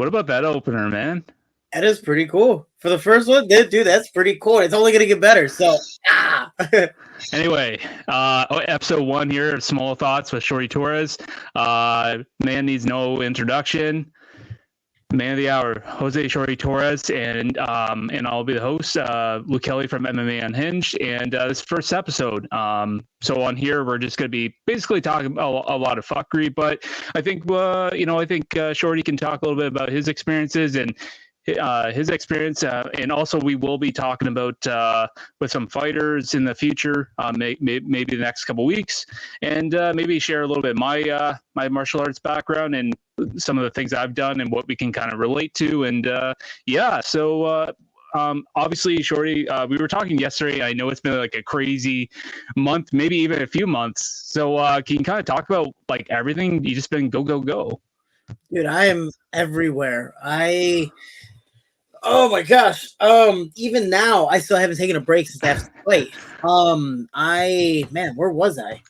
What about that opener, man? That is pretty cool. For the first one, dude, that's pretty cool. It's only gonna get better. So, Anyway, episode 1 here of Small Thoughts with Shorty Torres. Man needs no introduction. Man of the hour, Jose Shorty Torres, and I'll be the host, Luke Kelly from MMA Unhinged, and this first episode. So on here, we're just going to be basically talking about a lot of fuckery, but I think Shorty can talk a little bit about his experiences and his experience, and also we will be talking about with some fighters in the future, maybe the next couple weeks, and maybe share a little bit my martial arts background and some of the things I've done and what we can kind of relate to, and so obviously, Shorty, we were talking yesterday. I know it's been like a crazy month, maybe even a few months. So can you kind of talk about like everything? You just been go, go, go. dude, I am everywhere. Oh my gosh. Even now, I still haven't taken a break since after the fight. Where was I?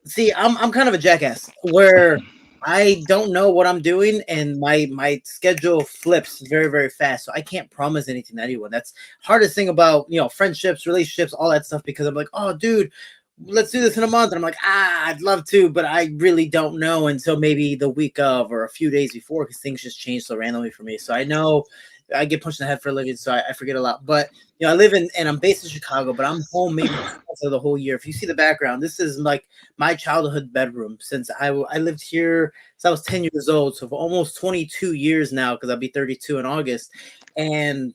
See, I'm kind of a jackass where I don't know what I'm doing, and my schedule flips very, very fast. So I can't promise anything to anyone. That's hardest thing about friendships, relationships, all that stuff. Because I'm like, oh, dude, let's do this in a month, and I'm like, I'd love to, but I really don't know until maybe the week of or a few days before, because things just change so randomly for me. So I know I get punched in the head for a living, so I forget a lot. But I live in, and I'm based in Chicago, but I'm home maybe for the whole year. If you see the background, this is like my childhood bedroom since I lived here since I was 10 years old. So for almost 22 years now, because I'll be 32 in August. And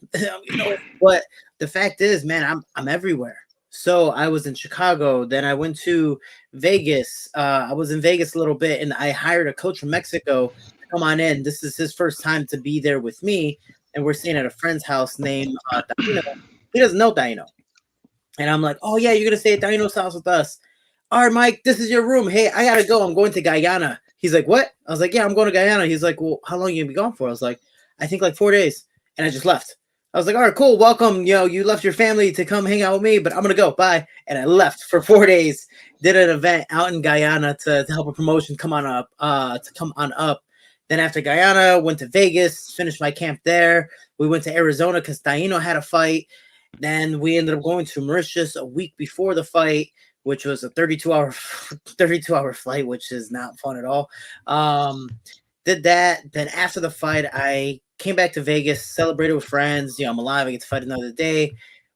but the fact is, man, I'm everywhere. So I was in Chicago, then I went to Vegas. I was in Vegas a little bit, and I hired a coach from Mexico to come on in. This is his first time to be there with me. And we're staying at a friend's house named Taino. He doesn't know Taino. And I'm like, oh, yeah, you're going to stay at Taino's house with us. All right, Mike, this is your room. Hey, I got to go. I'm going to Guyana. He's like, what? I was like, yeah, I'm going to Guyana. He's like, well, how long are you going to be gone for? I was like, I think like 4 days. And I just left. I was like, all right, cool. Welcome. You left your family to come hang out with me, but I'm going to go. Bye. And I left for 4 days, did an event out in Guyana to help a promotion come on up. Then after Guyana, went to Vegas, finished my camp there. We went to Arizona because Taino had a fight. Then we ended up going to Mauritius a week before the fight, which was a 32-hour flight, which is not fun at all. Did that. Then after the fight, I came back to Vegas, celebrated with friends. I'm alive. I get to fight another day.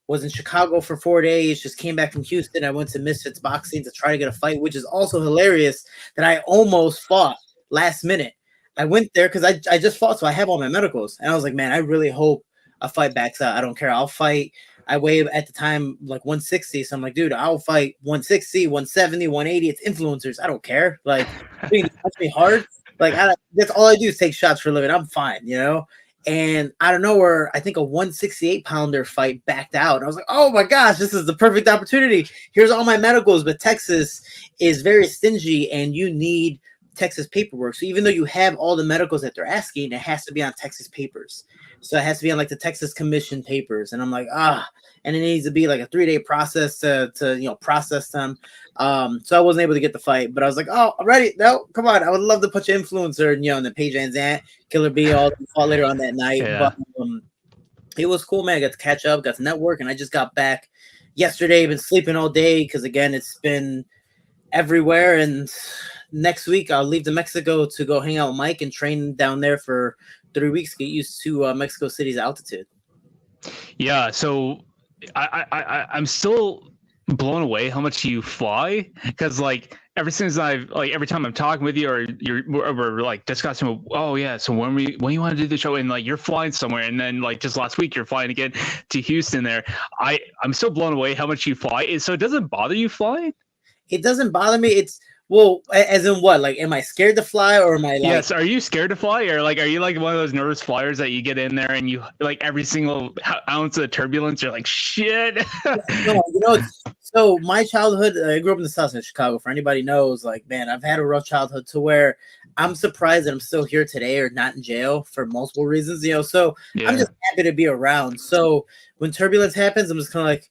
Was in Chicago for 4 days. Just came back from Houston. I went to Misfits Boxing to try to get a fight, which is also hilarious that I almost fought last minute. I went there because I just fought, so I have all my medicals. And I was like, man, I really hope a fight backs out. I don't care. I'll fight. I weigh at the time like 160. So I'm like, dude, I'll fight 160, 170, 180. It's influencers. I don't care. Like, being touch me hard. Like, that's all I do is take shots for a living. I'm fine, And out of nowhere, I think a 168-pounder fight backed out. And I was like, oh my gosh, this is the perfect opportunity. Here's all my medicals. But Texas is very stingy, and you need Texas paperwork. So even though you have all the medicals that they're asking, it has to be on Texas papers. So it has to be on like the Texas Commission papers. And I'm like, and it needs to be like a 3-day process to process them. So I wasn't able to get the fight, but I was like, oh, I'm ready. No, come on. I would love to put your influencer and the Paige Van Zandt, Killer B, all fought later on that night. Yeah. But it was cool, man. I got to catch up, got to network, and I just got back yesterday. Been sleeping all day because again, it's been everywhere. And next week I'll leave to Mexico to go hang out with Mike and train down there for 3 weeks, get used to Mexico City's altitude. Yeah, so I'm still blown away how much you fly, because like ever since every time I'm talking with you or we're like discussing, oh yeah, so when you want to do the show, and like you're flying somewhere, and then like just last week you're flying again to Houston there. I'm still blown away how much you fly. So it doesn't bother you flying? It doesn't bother me. It's well, as in what? Like, am I scared to fly, or am I like? Yes. Are you scared to fly, or like, are you like one of those nervous flyers that you get in there and you like every single ounce of turbulence, you're like, shit? No, so my childhood, I grew up in the South Side of Chicago. For anybody knows, like, man, I've had a rough childhood to where I'm surprised that I'm still here today or not in jail for multiple reasons. So yeah. I'm just happy to be around. So when turbulence happens, I'm just kind of like,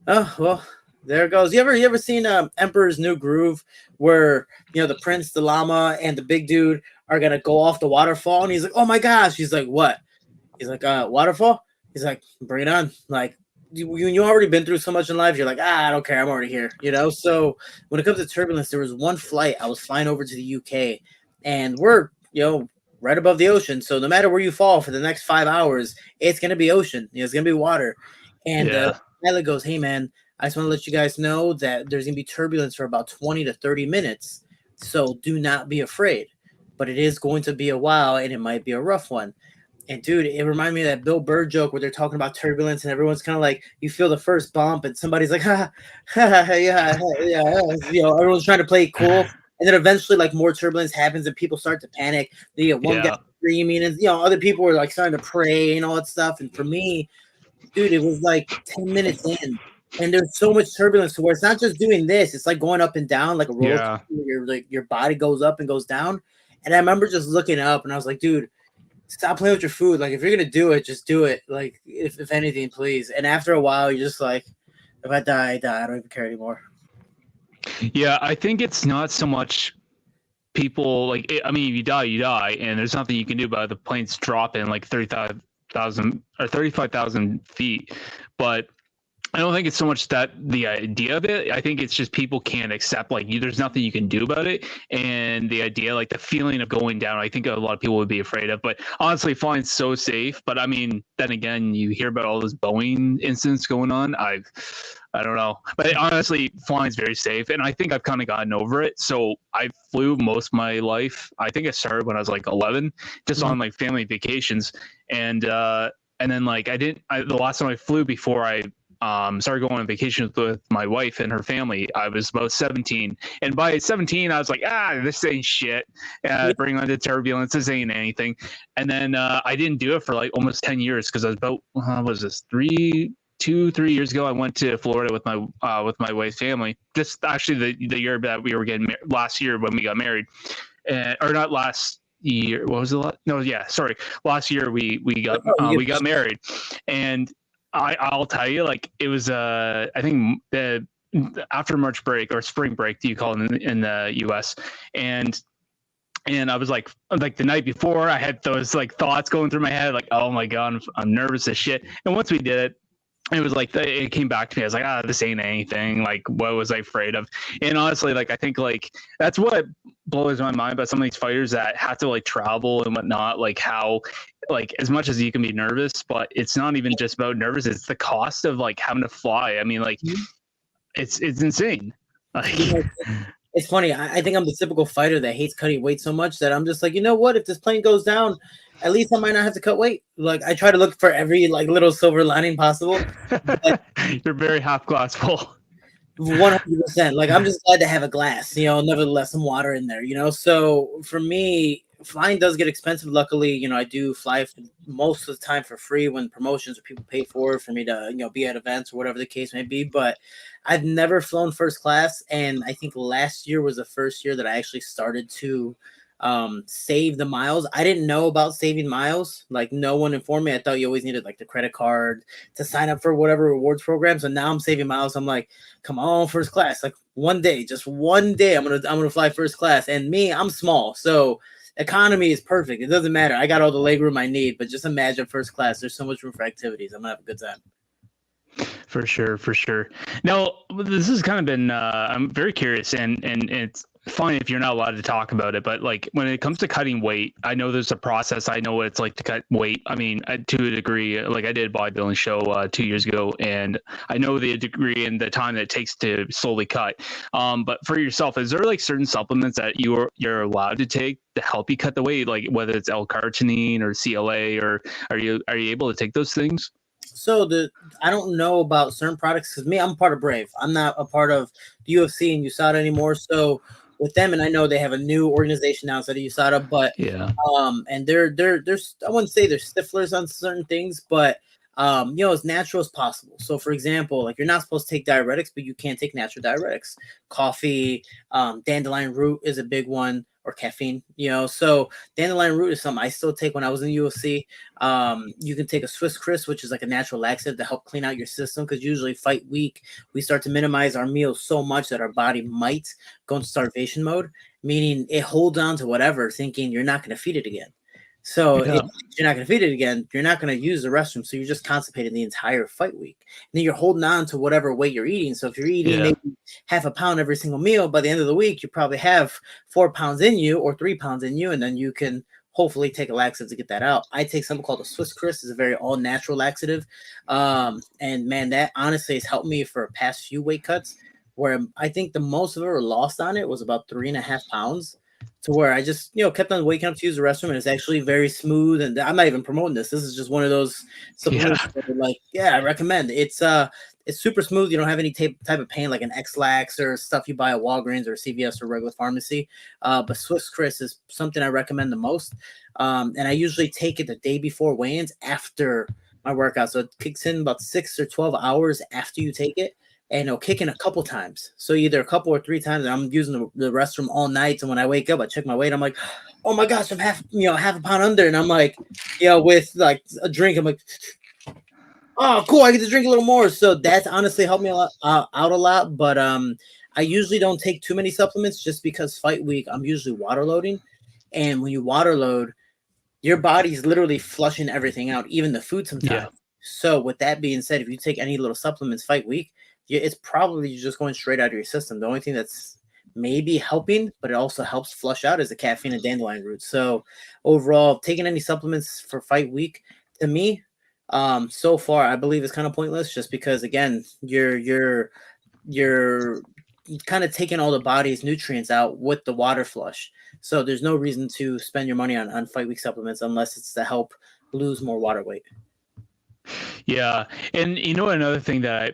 oh well. There it goes. You ever seen Emperor's New Groove, where the prince, the llama, and the big dude are gonna go off the waterfall, and he's like, oh my gosh. He's like, what? He's like, waterfall. He's like, bring it on. Like, you already been through so much in life. You're like, I don't care. I'm already here. So when it comes to turbulence, there was one flight. I was flying over to the UK, and we're right above the ocean. So no matter where you fall for the next 5 hours, it's gonna be ocean. It's gonna be water. And the pilot goes, hey man, I just want to let you guys know that there's gonna be turbulence for about 20 to 30 minutes. So do not be afraid. But it is going to be a while, and it might be a rough one. And dude, it reminded me of that Bill Burr joke where they're talking about turbulence, and everyone's kind of like, you feel the first bump, and somebody's like, yeah. Everyone's trying to play it cool, and then eventually, like, more turbulence happens, and people start to panic. One guy screaming, and other people were like starting to pray and all that stuff. And for me, dude, it was like 10 minutes in, and there's so much turbulence to where it's not just doing this; it's like going up and down like a roller coaster. Your body goes up and goes down. And I remember just looking up, and I was like, dude, stop playing with your food. Like, if you're gonna do it, just do it. Like, if anything, please. And after a while, you're just like, if I die, I die. I don't even care anymore. Yeah, I think it's not so much people like. I mean, if you die, and there's nothing you can do about it. The plane's dropping like 35,000 or 35,000 feet, but I don't think it's so much that the idea of it. I think it's just people can't accept there's nothing you can do about it, and the idea, like the feeling of going down. I think a lot of people would be afraid of. But honestly, flying's so safe. But I mean, then again, you hear about all this Boeing incidents going on. I don't know, but honestly, flying's very safe, and I think I've kind of gotten over it. So I flew most of my life. I think I started when I was like 11, just on like family vacations, and then like the last time I flew before I started going on vacations with my wife and her family, I was about 17. And by 17, I was like, this ain't shit. Bring on the turbulence. This ain't anything. And then I didn't do it for like almost 10 years because I was about, what was this, 3 years ago, I went to Florida with my wife's family. Just actually the year that we were getting last year when we got married. Or not last year. What was it? No, yeah, sorry. Last year we got married. And I'll tell you, like, it was I think after March break or spring break, do you call it in the US? And I was like the night before, I had those like thoughts going through my head, like, oh my god, I'm nervous as shit. And once we did it, it was like it came back to me. I was like, this ain't anything. Like, what was I afraid of? And honestly, like, I think like that's what blows my mind about some of these fighters that have to like travel and whatnot. Like how, like, as much as you can be nervous, but it's not even just about nervous. It's the cost of like having to fly. I mean, like, it's insane. Like, it's funny. I think I'm the typical fighter that hates cutting weight so much that I'm just like, you know what? If this plane goes down, at least I might not have to cut weight. Like, I try to look for every like little silver lining possible. You're very half glass full. 100%. Like, I'm just glad to have a glass, nevertheless, some water in there, So for me, flying does get expensive. Luckily, I do fly most of the time for free when promotions or people pay for me to, be at events or whatever the case may be. But I've never flown first class. And I think last year was the first year that I actually started to save the miles. I didn't know about saving miles. Like, no one informed me. I thought you always needed like the credit card to sign up for whatever rewards program. So now I'm saving miles. I'm like, come on, first class. Like, just one day I'm gonna fly first class. And me, I'm small, so economy is perfect. It doesn't matter. I got all the leg room I need. But just imagine first class. There's so much room for activities. I'm gonna have a good time. For sure. Now, this has kind of been, I'm very curious, and it's fine if you're not allowed to talk about it, but like when it comes to cutting weight, I know there's a process. I know what it's like to cut weight. I mean, to a degree, like I did a bodybuilding show 2 years ago, and I know the degree and the time that it takes to slowly cut. But for yourself, is there like certain supplements that you're allowed to take to help you cut the weight, like whether it's L-carnitine or CLA, or are you able to take those things? So I don't know about certain products because I'm part of Brave. I'm not a part of the UFC and USADA anymore. So with them, and I know they have a new organization now instead of USADA, but and they're I wouldn't say they're stiflers on certain things, but as natural as possible. So for example, like, you're not supposed to take diuretics, but you can take natural diuretics. Coffee, dandelion root is a big one. or caffeine, so dandelion root is something I still take when I was in the UFC. You can take a Swiss Crisp, which is like a natural laxative to help clean out your system, because usually fight week we start to minimize our meals so much that our body might go into starvation mode, meaning it holds on to whatever, thinking you're not going to feed it again. So if you're not going to feed it again, you're not going to use the restroom. So you're just constipated the entire fight week. And then you're holding on to whatever weight you're eating. So if you're eating maybe half a pound every single meal, by the end of the week, you probably have 4 pounds in you or 3 pounds in you. And then you can hopefully take a laxative to get that out. I take something called a Swiss Crisp. It's a very all natural laxative. And man, that honestly has helped me for past few weight cuts, where I think the most I've ever lost on it was about 3.5 pounds. To where I just, kept on waking up to use the restroom, and it's actually very smooth. And I'm not even promoting this. This is just one of those supplements that are like, I recommend. It's super smooth. You don't have any type of pain like an X-Lax or stuff you buy at Walgreens or CVS or regular pharmacy. But Swiss Crisp is something I recommend the most. And I usually take it the day before weigh-ins after my workout. So it kicks in about 6 or 12 hours after you take it. And it'll kick in a couple times. So either a couple or 3 times. And I'm using the restroom all night. And when I wake up, I check my weight. I'm like, oh my gosh, I'm half a pound under. And I'm like, with like a drink, I'm like, oh, cool, I get to drink a little more. So that's honestly helped me out a lot. But I usually don't take too many supplements, just because fight week, I'm usually water loading. And when you water load, your body's literally flushing everything out, even the food sometimes. Yeah. So with that being said, if you take any little supplements fight week, it's probably just going straight out of your system. The only thing that's maybe helping, but it also helps flush out, is the caffeine and dandelion root. So overall, taking any supplements for fight week, to me, so far, I believe it's kind of pointless, just because, again, you're kind of taking all the body's nutrients out with the water flush. So there's no reason to spend your money on fight week supplements unless it's to help lose more water weight. Yeah, and another thing that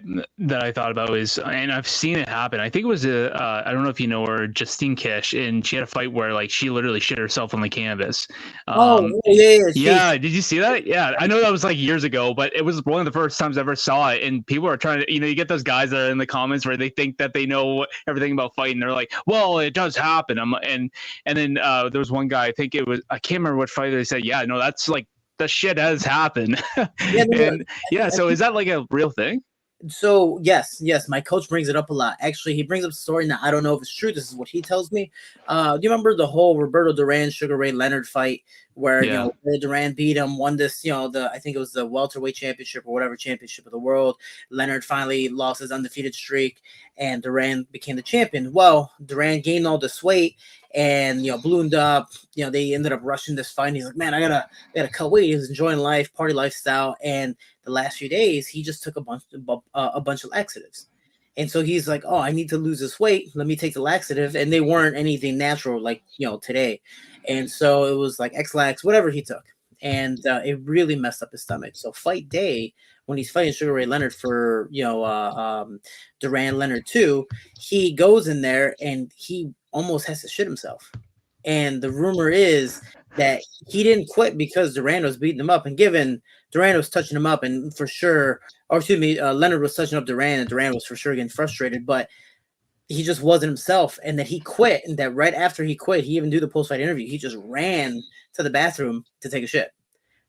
I thought about is, and I've seen it happen. I think it was I don't know if you know her, Justine Kish, and she had a fight where like she literally shit herself on the canvas. Yeah. Did you see that? Yeah, I know that was like years ago, but it was one of the first times I ever saw it. And people are trying to, you get those guys that are in the comments where they think that they know everything about fighting. They're like, well, it does happen. And then there was one guy, I think it was, I can't remember what fighter, they said, yeah, no, that's like, the shit has happened. So is that like a real thing? So yes, my coach brings it up a lot. Actually, he brings up a story. Now, I don't know if it's true. This is what he tells me. Do you remember the whole Roberto Duran, Sugar Ray Leonard fight where Duran beat him, won this, I think it was the welterweight championship or whatever championship of the world. Leonard finally lost his undefeated streak, and Duran became the champion. Well, Duran gained all this weight and ballooned up. They ended up rushing this fight. And he's like, man, I gotta cut weight. He was enjoying life, party lifestyle, and the last few days he just took a bunch of laxatives. And so he's like, oh, I need to lose this weight. Let me take the laxative. And they weren't anything natural like, today. And so it was like X-Lax, whatever he took. And it really messed up his stomach. So fight day, when he's fighting Sugar Ray Leonard for, Duran Leonard 2, he goes in there and he almost has to shit himself. And the rumor is that he didn't quit because Duran was beating him up. And given Duran was touching him up, and for sure, Leonard was touching up Duran, and Duran was for sure getting frustrated, but he just wasn't himself, and that he quit. And that right after he quit, he even did the post-fight interview. He just ran to the bathroom to take a shit.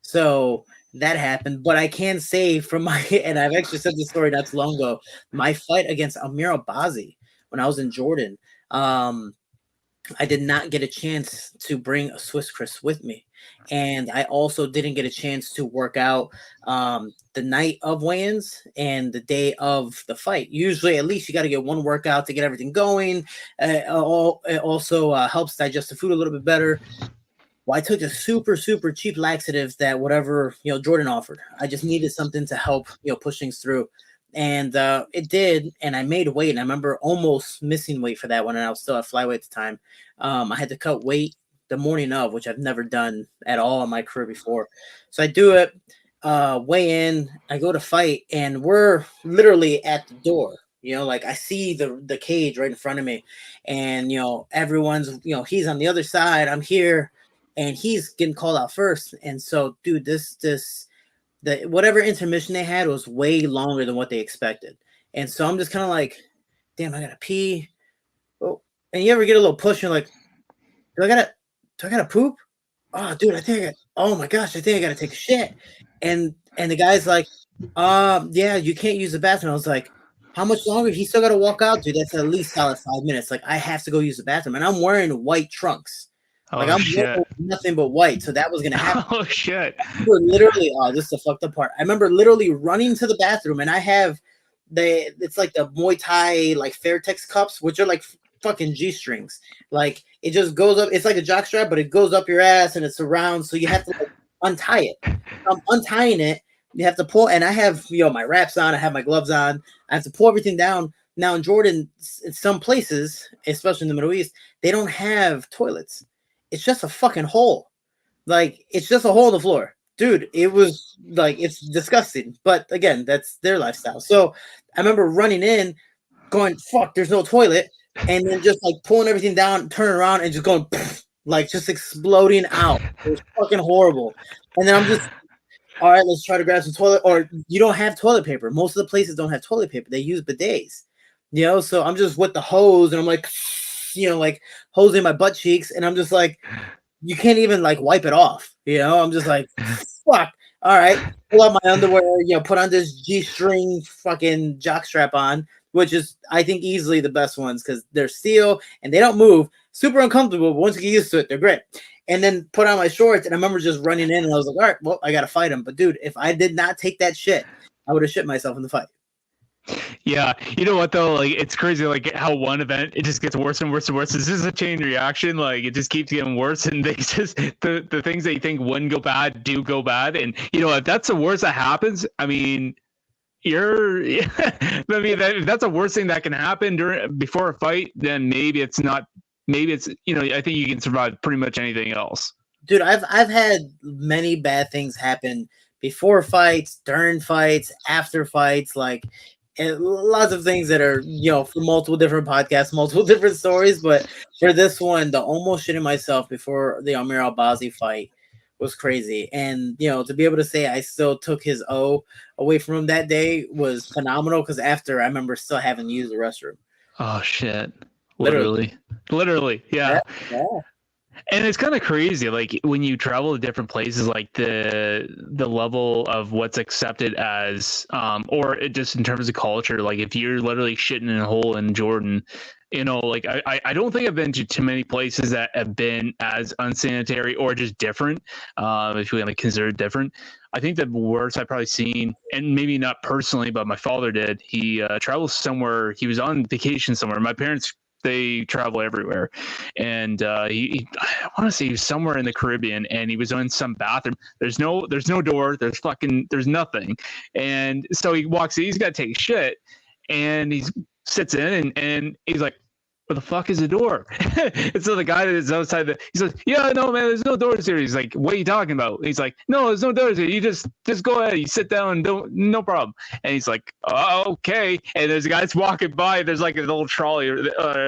So that happened. But I can say from and I've actually said this story not too long ago, my fight against Amir Albazi when I was in Jordan, I did not get a chance to bring a Swiss Crisp with me. And I also didn't get a chance to work out the night of weigh-ins and the day of the fight. Usually, at least you got to get one workout to get everything going. It also helps digest the food a little bit better. Well, I took a super, super cheap laxative that whatever, Jordan offered. I just needed something to help, push things through. And it did, and I made weight. And I remember almost missing weight for that one, and I was still at flyweight at the time. I had to cut weight the morning of, which I've never done at all in my career before. So I do it, weigh in, I go to fight, and we're literally at the door. Like I see the cage right in front of me, and everyone's, he's on the other side, I'm here, and he's getting called out first. And so, dude, whatever intermission they had was way longer than what they expected. And so I'm just kind of like, damn, I gotta pee. Oh, and you ever get a little push, you're like, do I gotta poop? Oh, dude, oh my gosh, I think I gotta take a shit. And the guy's like, yeah, you can't use the bathroom. I was like, how much longer? He still gotta walk out, dude. That's at least solid 5 minutes. Like, I have to go use the bathroom. And I'm wearing white trunks. Like, Oh I'm shit. wearing nothing but white. So that was gonna happen. Oh shit. Literally, this is the fucked up part. I remember literally running to the bathroom, and I have it's like the Muay Thai like Fairtex cups, which are like fucking G-strings. Like, it just goes up. It's like a jock strap, but it goes up your ass and it's around, so you have to like untie it. I'm untying it. You have to pull, and I have my wraps on. I have my gloves on. I have to pull everything down. Now in Jordan, in some places, especially in the Middle East, they don't have toilets. It's just a fucking hole. Like, it's just a hole in the floor. Dude, it was like, it's disgusting. But again, that's their lifestyle. So I remember running in, going, fuck, there's no toilet. And then just like pulling everything down, turning around, and just going, like, just exploding out. It was fucking horrible. And then I'm just, all right, let's try to grab some toilet. Or you don't have toilet paper. Most of the places don't have toilet paper. They use bidets. So I'm just with the hose, and I'm like, like hosing my butt cheeks. And I'm just like, you can't even like wipe it off. I'm just like, fuck. All right, pull out my underwear, put on this G-string fucking jock strap on, which is, I think, easily the best ones because they're steel and they don't move. Super uncomfortable, but once you get used to it, they're great. And then put on my shorts, and I remember just running in, and I was like, all right, well, I got to fight him. But dude, if I did not take that shit, I would have shit myself in the fight. Yeah, you know what though? Like, it's crazy, like how one event it just gets worse and worse and worse. This is a chain reaction. Like, it just keeps getting worse, and they just the things that you think wouldn't go bad do go bad. And if that's the worst that happens, I mean, if that's the worst thing that can happen before a fight, then maybe it's not. Maybe it's I think you can survive pretty much anything else. Dude, I've had many bad things happen before fights, during fights, after fights, like. And lots of things that are, for multiple different podcasts, multiple different stories. But for this one, the almost shitting myself before the Amir Albazi fight was crazy. And, to be able to say I still took his O away from him that day was phenomenal. Because after, I remember still having to use the restroom. Oh, shit. Literally. Yeah. Yeah. And it's kind of crazy, like when you travel to different places, like the level of what's accepted as, or just in terms of culture. Like, if you're literally shitting in a hole in Jordan, like I don't think I've been to too many places that have been as unsanitary or just different. If we want to consider it different, I think the worst I've probably seen, and maybe not personally, but my father did. He traveled somewhere. He was on vacation somewhere. My parents, they travel everywhere, and I want to say he was somewhere in the Caribbean, and he was in some bathroom. There's no door. There's nothing, and so he walks in. He's got to take a shit, and he sits in, and he's like, where the fuck is the door? And so the guy that is outside, he says, yeah, no, man, there's no doors here. He's like, what are you talking about? He's like, no, there's no doors here. You just go ahead. You sit down, no problem. And he's like, oh, okay. And there's a guy that's walking by. There's like a little trolley or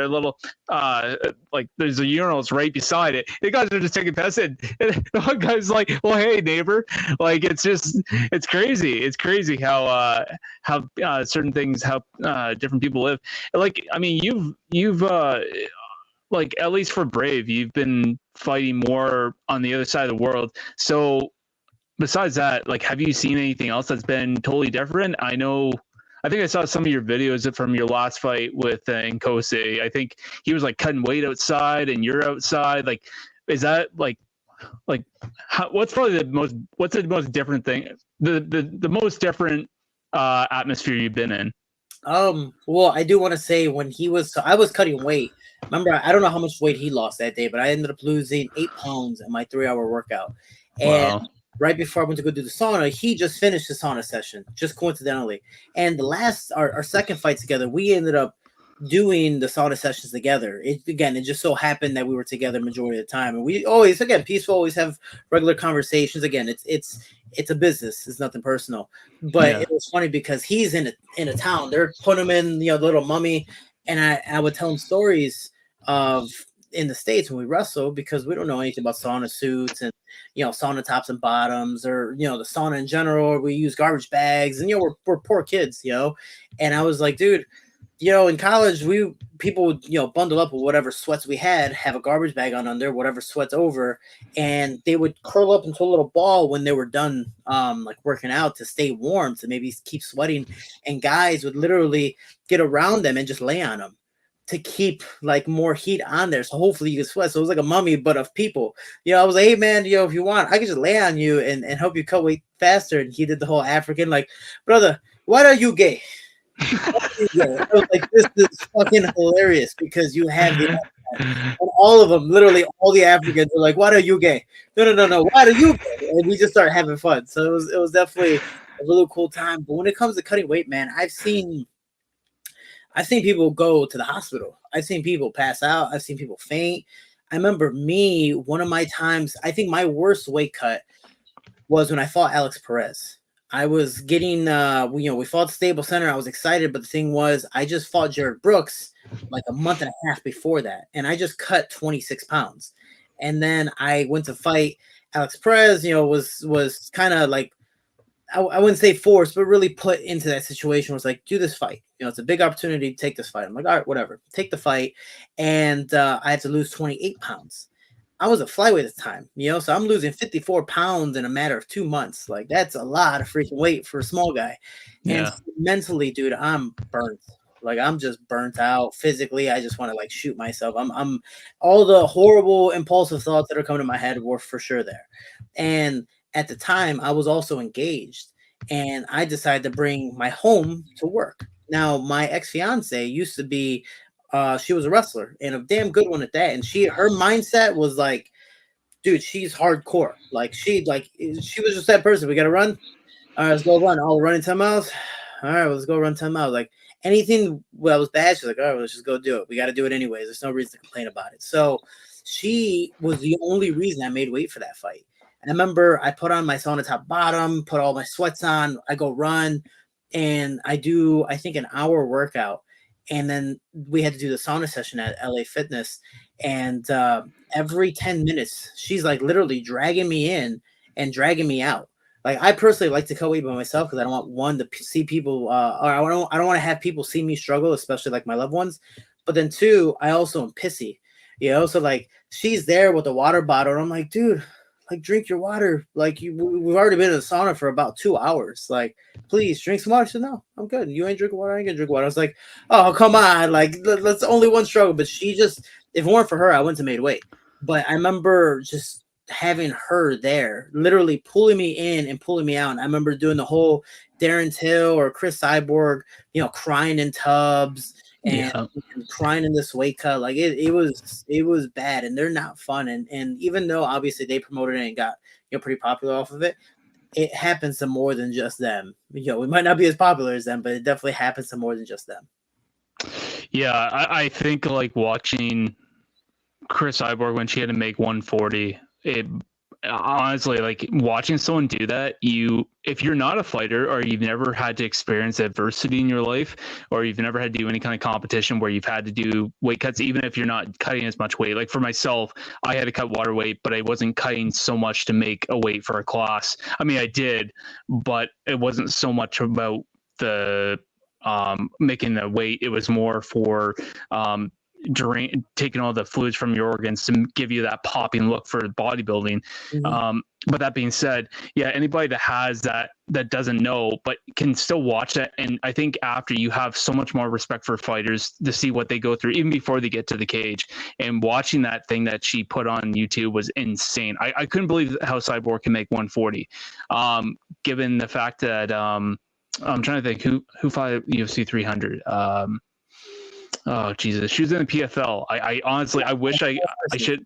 a little, like there's a urinals right beside it. The guys are just taking piss, and the one guy's like, well, hey, neighbor. Like, it's crazy. It's crazy how certain things, how different people live. Like, I mean, you've like, at least for Brave, you've been fighting more on the other side of the world. So besides that, like, have you seen anything else that's been totally different? I think I saw some of your videos from your last fight with Nkose. I think he was like cutting weight outside and you're outside. Like, is that what's the most different thing? The most different atmosphere you've been in? Well, I do want to say I was cutting weight. Remember, I don't know how much weight he lost that day, but I ended up losing 8 pounds in my 3-hour workout. And right before I went to go do the sauna, he just finished the sauna session, just coincidentally. And our second fight together, we ended up doing the sauna sessions together. It just so happened that we were together majority of the time, and we always, again, peaceful, always have regular conversations. Again, it's a business, it's nothing personal. But It was funny because he's in a town. They're putting him in the little mummy, and I would tell him stories of in the States when we wrestle, because we don't know anything about sauna suits and sauna tops and bottoms, or the sauna in general. We use garbage bags, and we're poor kids, and I was like, dude, in college, people would, bundle up with whatever sweats we had, have a garbage bag on under, whatever sweats over, and they would curl up into a little ball when they were done, like working out to stay warm, to maybe keep sweating. And guys would literally get around them and just lay on them to keep like more heat on there. So hopefully you can sweat. So it was like a mummy, but of people. I was like, hey man, if you want, I could just lay on you and help you cut weight faster. And he did the whole African, like, brother, why are you gay? I was like, this is fucking hilarious because you have the and all of them, literally all the Africans were like, why are you gay? No, why are you gay? And we just started having fun. So it was definitely a really cool time. But when it comes to cutting weight, man, I've seen people go to the hospital. I've seen people pass out. I've seen people faint. I remember one of my times, I think my worst weight cut was when I fought Alex Perez. I was getting, we fought the Stable Center. I was excited, but the thing was, I just fought Jared Brooks like a month and a half before that, and I just cut 26 pounds. And then I went to fight Alex Perez. Was kind of like, I wouldn't say forced, but really put into that situation. Was like, do this fight. It's a big opportunity to take this fight. I'm like, all right, whatever, take the fight. And I had to lose 28 pounds. I was a flyweight at the time, so I'm losing 54 pounds in a matter of 2 months. Like, that's a lot of freaking weight for a small guy. Yeah. And mentally, dude, I'm burnt. Like, I'm just burnt out. Physically, I just want to like shoot myself. I'm all the horrible impulsive thoughts that are coming to my head were for sure there. And at the time, I was also engaged, and I decided to bring my home to work. Now, my ex-fiance used to be she was a wrestler, and a damn good one at that. And her mindset was like, dude, she's hardcore. Like, she was just that person. We got to run. All right, let's go run. I'll run in 10 miles. All right, let's go run 10 miles. Like, anything that was bad, she's like, all right, let's just go do it. We got to do it anyways. There's no reason to complain about it. So she was the only reason I made weight for that fight. And I remember I put on my sauna top bottom, put all my sweats on. I go run, and I do, I think, an hour workout. And then we had to do the sauna session at LA Fitness. And every 10 minutes, she's like literally dragging me in and dragging me out. Like, I personally like to cut weight by myself because I don't want one to see people, or I don't want to have people see me struggle, especially like my loved ones. But then two, I also am pissy, So like, she's there with a water bottle, and I'm like, dude, like, drink your water. Like, we've already been in the sauna for about 2 hours. Like, please drink some water. She said, no, I'm good. You ain't drinking water. I ain't gonna drink water. I was like, oh, come on. Like, that's only one struggle. But she just, if it weren't for her, I wouldn't have made weight. But I remember just having her there, literally pulling me in and pulling me out. And I remember doing the whole Darren Till or Chris Cyborg, crying in tubs. And crying in this weight cut. Like, it was bad, and they're not fun. And even though obviously they promoted it and got pretty popular off of it, it happens to more than just them. We might not be as popular as them, but it definitely happens to more than just them. Yeah, I think like watching Chris Cyborg when she had to make 140, it honestly, like, watching someone do that, if you're not a fighter, or you've never had to experience adversity in your life, or you've never had to do any kind of competition where you've had to do weight cuts, even if you're not cutting as much weight. Like, for myself, I had to cut water weight, but I wasn't cutting so much to make a weight for a class. I mean, I did, but it wasn't so much about the making the weight. It was more for taking all the fluids from your organs to give you that popping look for bodybuilding. Mm-hmm. But that being said, yeah, anybody that has that doesn't know, but can still watch that. And I think after, you have so much more respect for fighters to see what they go through, even before they get to the cage. And watching that thing that she put on YouTube was insane. I couldn't believe how Cyborg can make 140, given the fact that I'm trying to think who fought UFC 300. Oh Jesus, she was in the PFL. I honestly, I wish I should.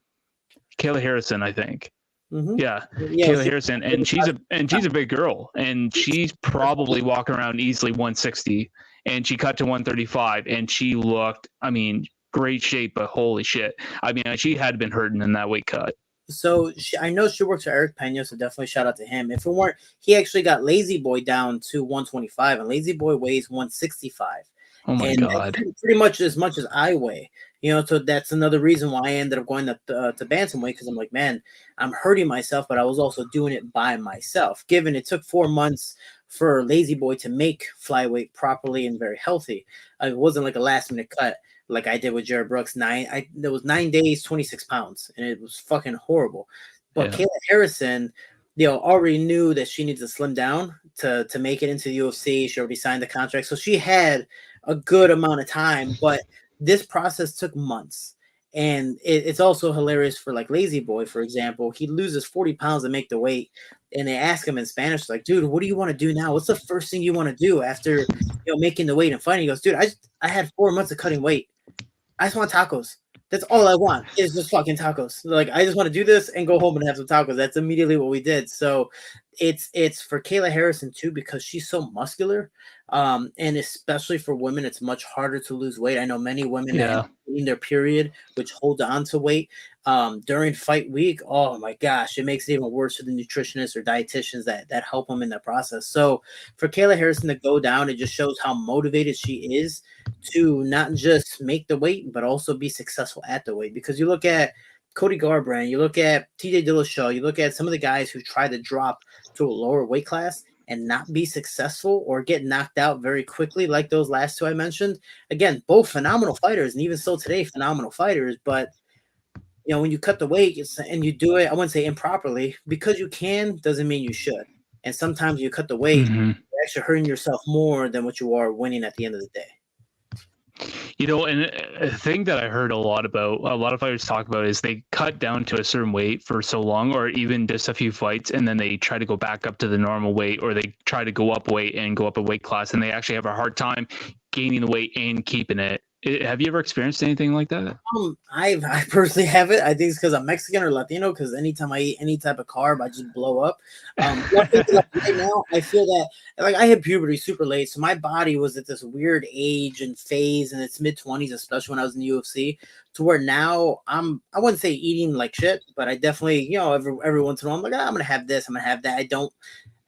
Kayla Harrison, I think. Mm-hmm. Yeah, Kayla Harrison, and she's a big girl, and she's probably walking around easily 160, and she cut to 135, and she looked, I mean, great shape, but holy shit, I mean, she had been hurting in that weight cut. So I know she works for Eric Pena, so definitely shout out to him. If it weren't, he actually got Lazy Boy down to 125, and Lazy Boy weighs 165. Oh my God! Pretty much as I weigh, So that's another reason why I ended up going to bantamweight, because I'm like, man, I'm hurting myself, but I was also doing it by myself. Given it took 4 months for Lazy Boy to make flyweight properly and very healthy. It wasn't like a last minute cut like I did with Jared Brooks. There was 9 days, 26 pounds, and it was fucking horrible. But Kayla Harrison, already knew that she needs to slim down to make it into the UFC. She already signed the contract, so she had a good amount of time. But this process took months. And it's also hilarious for like Lazy Boy, for example. He loses 40 pounds to make the weight, and they ask him in Spanish, like, dude, what do you want to do now? What's the first thing you want to do after making the weight and fighting? He goes, dude, I had 4 months of cutting weight. I just want tacos. That's all I want is just fucking tacos. Like, I just want to do this and go home and have some tacos. That's immediately what we did. So it's for Kayla Harrison too, because she's so muscular. And especially for women, it's much harder to lose weight. I know many women in their period, which hold on to weight during fight week. Oh my gosh, it makes it even worse for the nutritionists or dietitians that help them in that process. So for Kayla Harrison to go down, it just shows how motivated she is to not just make the weight, but also be successful at the weight. Because you look at Cody Garbrandt, you look at TJ Dillashaw, you look at some of the guys who try to drop to a lower weight class and not be successful or get knocked out very quickly, like those last two I mentioned. Again, both phenomenal fighters, and even still today, phenomenal fighters. But when you cut the weight and you do it, I wouldn't say improperly, because you can doesn't mean you should. And sometimes you cut the weight, you're actually hurting yourself more than what you are winning at the end of the day. And a thing that I heard a lot of fighters talk about is they cut down to a certain weight for so long, or even just a few fights, and then they try to go back up to the normal weight, or they try to go up weight and go up a weight class, and they actually have a hard time gaining the weight and keeping it. Have you ever experienced anything like that? I personally haven't. I think it's because I'm Mexican or Latino, because anytime I eat any type of carb, I just blow up. Right now, I feel that like I hit puberty super late, so my body was at this weird age and phase in its mid-20s, especially when I was in the UFC, to where now I wouldn't say eating like shit, but I definitely, every once in a while, I'm like, I'm gonna have this, I'm gonna have that. I don't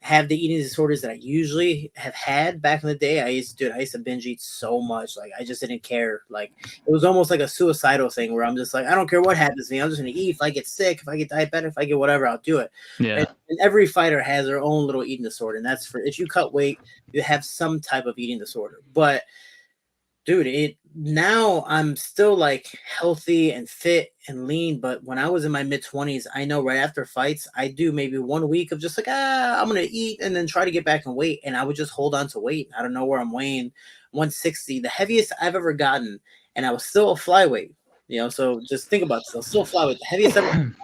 have the eating disorders that I usually have had back in the day. I used to binge eat so much. Like, I just didn't care. Like, it was almost like a suicidal thing where I'm just like, I don't care what happens to me. I'm just going to eat. If I get sick, if I get diabetic, if I get whatever, I'll do it. Yeah. And every fighter has their own little eating disorder. And that's if you cut weight, you have some type of eating disorder. But dude, now I'm still like healthy and fit and lean. But when I was in my mid-20s, I know right after fights, I do maybe 1 week of just like, I'm going to eat and then try to get back in weight. And I would just hold on to weight. I don't know where I'm weighing 160, the heaviest I've ever gotten. And I was still a flyweight, so just think about this. I was still a flyweight. The heaviest ever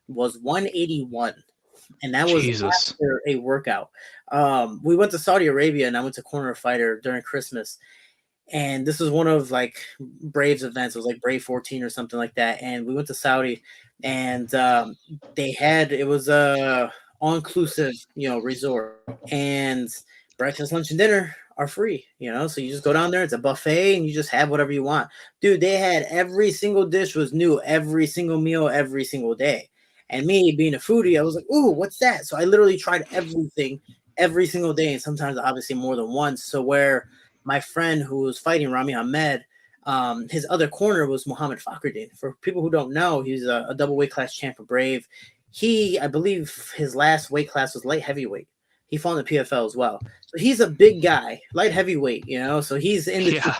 was 181. And that was after a workout. We went to Saudi Arabia, and I went to Corner Fighter during Christmas. And this was one of like Brave's events. It was like Brave 14 or something like that. And we went to Saudi, and it was a all-inclusive, resort, and breakfast, lunch, and dinner are free, so you just go down there. It's a buffet, and you just have whatever you want. Dude, they had every single dish was new, every single meal, every single day. And me being a foodie, I was like, ooh, what's that? So I literally tried everything every single day, and sometimes obviously more than once. So where my friend who was fighting Rami Ahmed, his other corner was Muhammad Fakhruddin. For people who don't know, he's a double weight class champ for Brave. I believe his last weight class was light heavyweight. He fought in the PFL as well. So he's a big guy, light heavyweight, so he's in the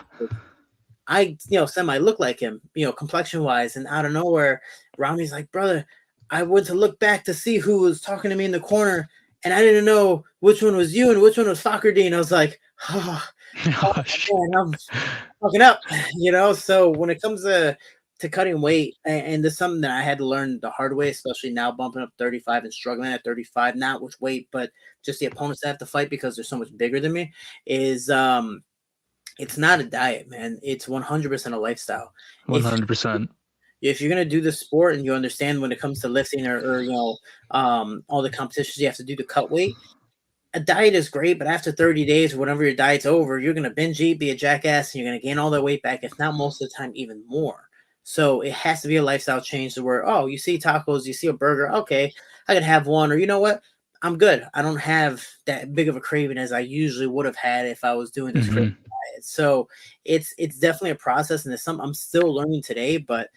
I semi look like him, complexion wise, and out of nowhere, Rami's like, brother, I went to look back to see who was talking to me in the corner, and I didn't know which one was you and which one was Fakhruddin. I was like, oh man, I'm fucking up, So when it comes to cutting weight, and this is something that I had to learn the hard way, especially now bumping up 35 and struggling at 35, not with weight, but just the opponents that have to fight because they're so much bigger than me, is it's not a diet, man. It's 100% a lifestyle. 100%. If you're gonna do the sport and you understand when it comes to lifting or all the competitions you have to do to cut weight, a diet is great, but after 30 days, whenever your diet's over, you're going to binge eat, be a jackass, and you're going to gain all that weight back, if not most of the time, even more. So it has to be a lifestyle change to where, you see tacos, you see a burger, okay, I can have one, or you know what, I'm good. I don't have that big of a craving as I usually would have had if I was doing this crazy diet. So it's definitely a process, and it's something I'm still learning today, but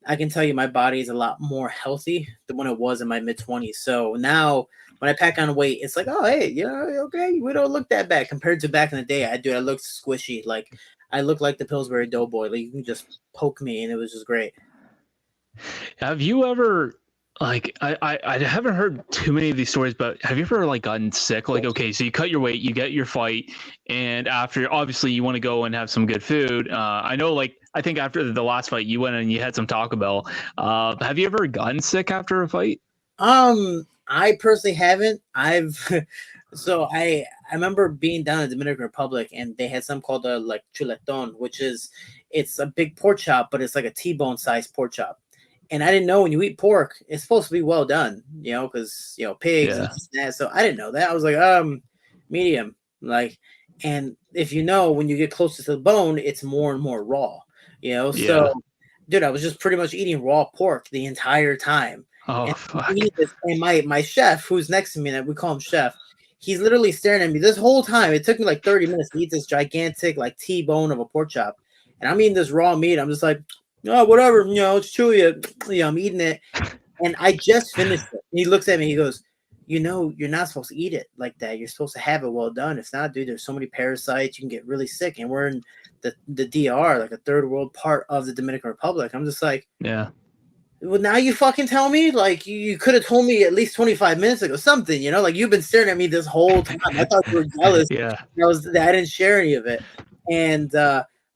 I can tell you my body is a lot more healthy than when it was in my mid-20s. So now when I pack on weight, it's like, oh, hey, okay, we don't look that bad compared to back in the day. I looked squishy. Like I looked like the Pillsbury Doughboy. Like you can just poke me and it was just great. Have you ever like I haven't heard too many of these stories, but have you ever like gotten sick? Like, okay, so you cut your weight, you get your fight, and after obviously you want to go and have some good food. I know, like I think after the last fight you went and you had some Taco Bell. Have you ever gotten sick after a fight? I personally haven't. So I remember being down in the Dominican Republic and they had something called a like chuleton, which is it's a big pork chop, but it's like a T-bone sized pork chop. And I didn't know when you eat pork, it's supposed to be well done, because pigs and that. So I didn't know that. I was like, medium, like, and if when you get closer to the bone, it's more and more raw, So, dude, I was just pretty much eating raw pork the entire time. Oh, and, fuck. And my chef, who's next to me, that we call him Chef, he's literally staring at me this whole time. It took me like 30 minutes to eat this gigantic like T-bone of a pork chop, and I'm eating this raw meat. I'm just like, oh, whatever, it's chewy. I'm eating it, and I just finished it. And he looks at me, he goes, you're not supposed to eat it like that. You're supposed to have it well done. If not, dude, there's so many parasites, you can get really sick. And we're in the DR, like a third world part of the Dominican Republic. I'm just like, yeah. Well, now you fucking tell me? Like, you could have told me at least 25 minutes ago, something, like you've been staring at me this whole time. I thought you were jealous. Yeah. I didn't share any of it. And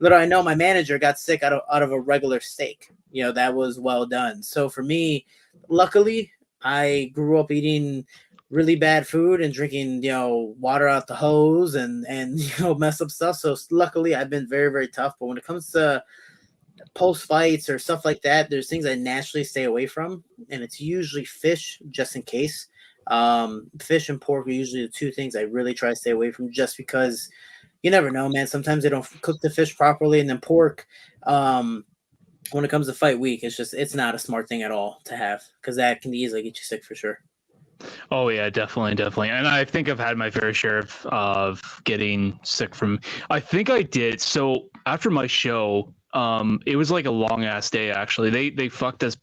little I know, my manager got sick out of a regular steak, that was well done. So for me, luckily, I grew up eating really bad food and drinking, water out the hose and mess up stuff. So luckily, I've been very, very tough. But when it comes to post fights or stuff like that, there's things I naturally stay away from, and it's usually fish, just in case. Fish and pork are usually the two things I really try to stay away from, just because you never know, man. Sometimes they don't cook the fish properly, and then pork, when it comes to fight week, it's not a smart thing at all to have, because that can easily get you sick for sure. Oh yeah, definitely. And I think I've had my fair share of getting sick from. I think I did. So after my show, it was like a long ass day. Actually, they fucked us.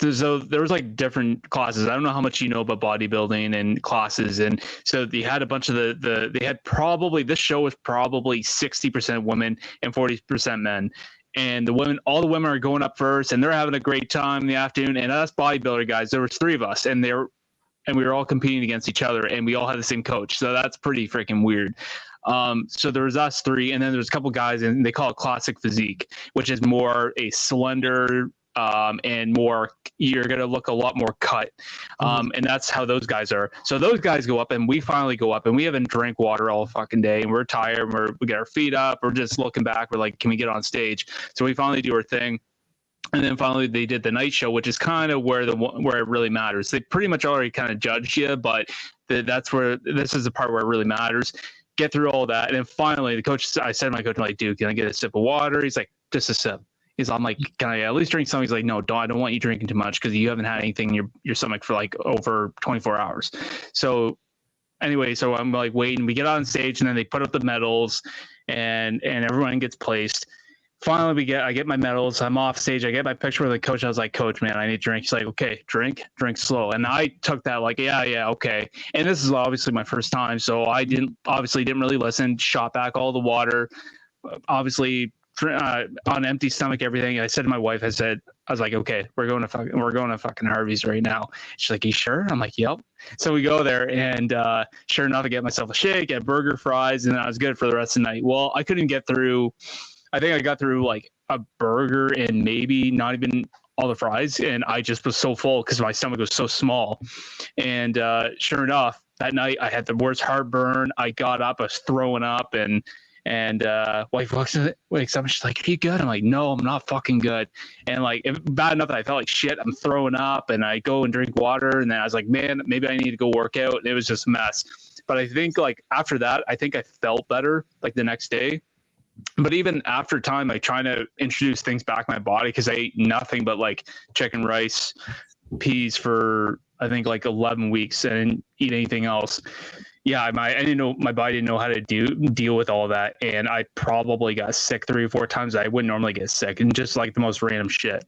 So there was like different classes. I don't know how much you know about bodybuilding and classes, and so they had a bunch of they had probably, this show was probably 60% women and 40% men. And all the women are going up first, and they're having a great time in the afternoon. And us bodybuilder guys, there was 3 of us, and we were all competing against each other, and we all had the same coach. So that's pretty freaking weird. So there was us 3, and then there's a couple guys, and they call it classic physique, which is more a slender, and more, you're going to look a lot more cut. And that's how those guys are. So those guys go up, and we finally go up, and we haven't drank water all fucking day, and we're tired, and we get our feet up, we're just looking back, we're like, can we get on stage? So we finally do our thing. And then finally they did the night show, which is kind of where it really matters. They pretty much already kind of judged you, but that's where, this is the part where it really matters. Get through all that. And then finally I said to my coach, I'm like, dude, can I get a sip of water? He's like, just a sip. I'm like, can I at least drink something? He's like, no, I don't want you drinking too much, because you haven't had anything in your stomach for like over 24 hours. So anyway, so I'm like waiting. We get on stage, and then they put up the medals, and everyone gets placed. Finally, I get my medals. I'm off stage. I get my picture with the coach. I was like, Coach, man, I need a drink. He's like, okay, drink slow. And I took that like, yeah, okay. And this is obviously my first time, so I didn't really listen. Shot back all the water, obviously on empty stomach, everything. I said to my wife, I was like, okay, we're going to fucking Harvey's right now. She's like, you sure? I'm like, yep. So we go there, and sure enough, I get myself a shake, get burger, fries, and I was good for the rest of the night. Well, I couldn't get through. I think I got through like a burger and maybe not even all the fries. And I just was so full because my stomach was so small. And sure enough, that night I had the worst heartburn. I got up, I was throwing up, and wife wakes up and she's like, are you good? I'm like, no, I'm not fucking good. And like, bad enough that I felt like shit. I'm throwing up, and I go and drink water. And then I was like, man, maybe I need to go work out. And it was just a mess. But I think like after that, I think I felt better like the next day. But even after time, I try to introduce things back in my body, because I ate nothing but like chicken, rice, peas for I think like 11 weeks, and didn't eat anything else. Yeah, I didn't know, my body didn't know how to deal with all that, and I probably got sick 3 or 4 times. I wouldn't normally get sick, and just like the most random shit.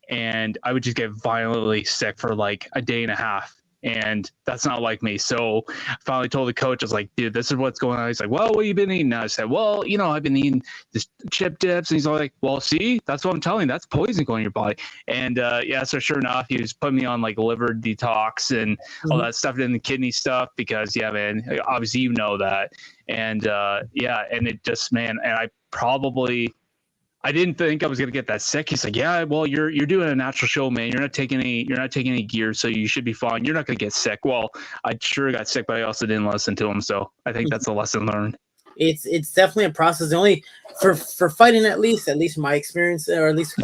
And I would just get violently sick for like a day and a half. and that's not like me. So I finally told the coach, I was like, dude, this is what's going on. He's like, well, what have you been eating? And I said, well, I've been eating this chip dips. And he's all like, well, see, that's what I'm telling you. That's poison going in your body. And so sure enough, he was putting me on like liver detox and all that stuff in the kidney stuff because, yeah, man, obviously you know that. And and it just, man, and I didn't think I was gonna get that sick. He's like, yeah, well, you're doing a natural show, man. You're not taking any gear, so you should be fine. You're not gonna get sick. Well, I sure got sick, but I also didn't listen to him. So I think that's a lesson learned. It's definitely a process. The only for fighting, at least my experience, or at least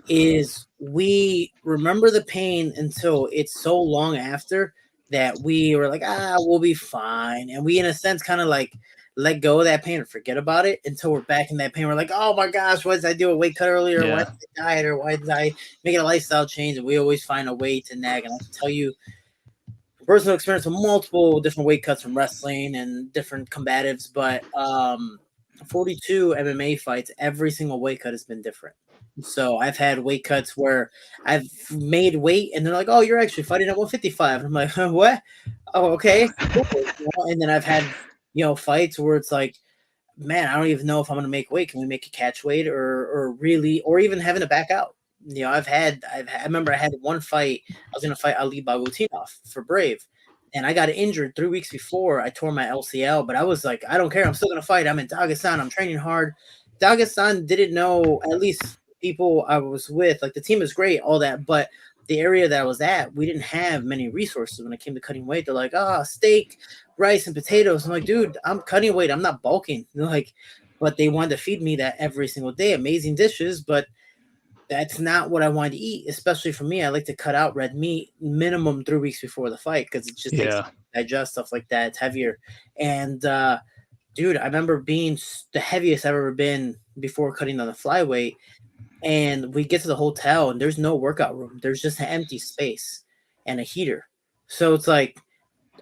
is we remember the pain until it's so long after that we were like, we'll be fine, and we in a sense kind of like let go of that pain and forget about it until we're back in that pain. We're like, oh my gosh, why did I do a weight cut earlier? Why did I diet, or why did I make it a lifestyle change? And we always find a way to nag. And I can tell you personal experience with multiple different weight cuts from wrestling and different combatives, but 42 MMA fights, every single weight cut has been different. So I've had weight cuts where I've made weight and they're like, oh, you're actually fighting at 155. And I'm like, what? Oh, okay. And then I've had fights where it's like, man, I don't even know if I'm going to make weight. Can we make a catch weight or even having to back out? I remember I had one fight. I was going to fight Ali Babutinov for Brave, and I got injured 3 weeks before I tore my LCL, but I was like, I don't care. I'm still going to fight. I'm in Dagestan. I'm training hard. Dagestan didn't know, at least people I was with, like the team is great, all that, but the area that I was at, we didn't have many resources when it came to cutting weight. They're like, steak, rice, and potatoes. I'm like, dude, I'm cutting weight. I'm not bulking. They're like, but they wanted to feed me that every single day. Amazing dishes, but that's not what I wanted to eat. Especially for me, I like to cut out red meat minimum 3 weeks before the fight because it just takes to digest stuff like that. It's heavier. And dude, I remember being the heaviest I've ever been before cutting on the flyweight. And we get to the hotel and there's no workout room. There's just an empty space and a heater. So it's like,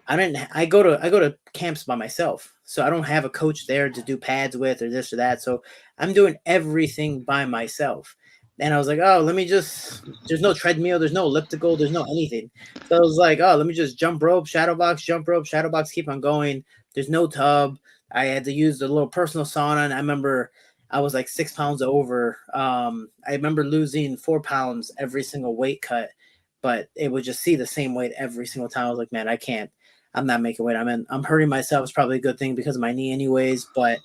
I go to camps by myself. So I don't have a coach there to do pads with or this or that. So I'm doing everything by myself. And I was like, there's no treadmill, there's no elliptical, there's no anything. So I was like, let me just jump rope, shadow box, keep on going. There's no tub. I had to use the little personal sauna. And I remember I was like 6 pounds over. I remember losing 4 pounds every single weight cut, but it would just see the same weight every single time. I was like, man, I'm not making weight. I'm hurting myself. It's probably a good thing because of my knee anyways, but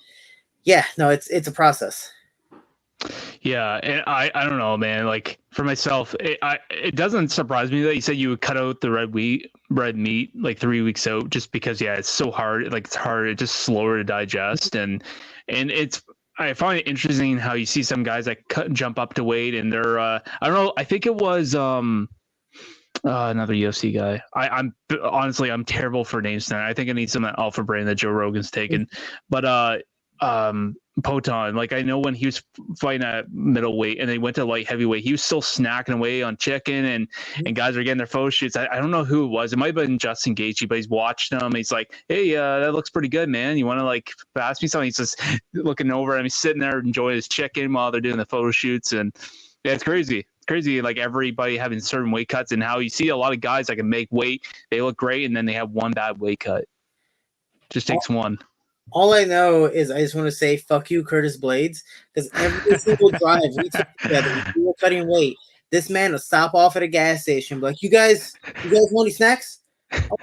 yeah, no, it's a process. Yeah, and I don't know, man. Like for myself, it doesn't surprise me that you said you would cut out the red meat like 3 weeks out, just because it's so hard. Like it's hard, it's just slower to digest, and I find it interesting how you see some guys that jump up to weight and they're I don't know. I think it was another UFC guy. I'm honestly terrible for names tonight. I think I need some of that alpha brain that Joe Rogan's taken, but Poton, like I know when he was fighting at middleweight and they went to light heavyweight, he was still snacking away on chicken and guys are getting their photo shoots. I don't know who it was. It might have been Justin Gaethje, but he's watched him. He's like, hey, that looks pretty good, man. You want to like pass me something? He's just looking over and he's sitting there enjoying his chicken while they're doing the photo shoots. And yeah, it's crazy. Crazy, like everybody having certain weight cuts and how you see a lot of guys that can make weight, they look great, and then they have one bad weight cut. Just takes one. All I know is I just want to say fuck you, Curtis Blades, because every single drive we took together, we were cutting weight. This man would stop off at a gas station, be like, you guys want any snacks?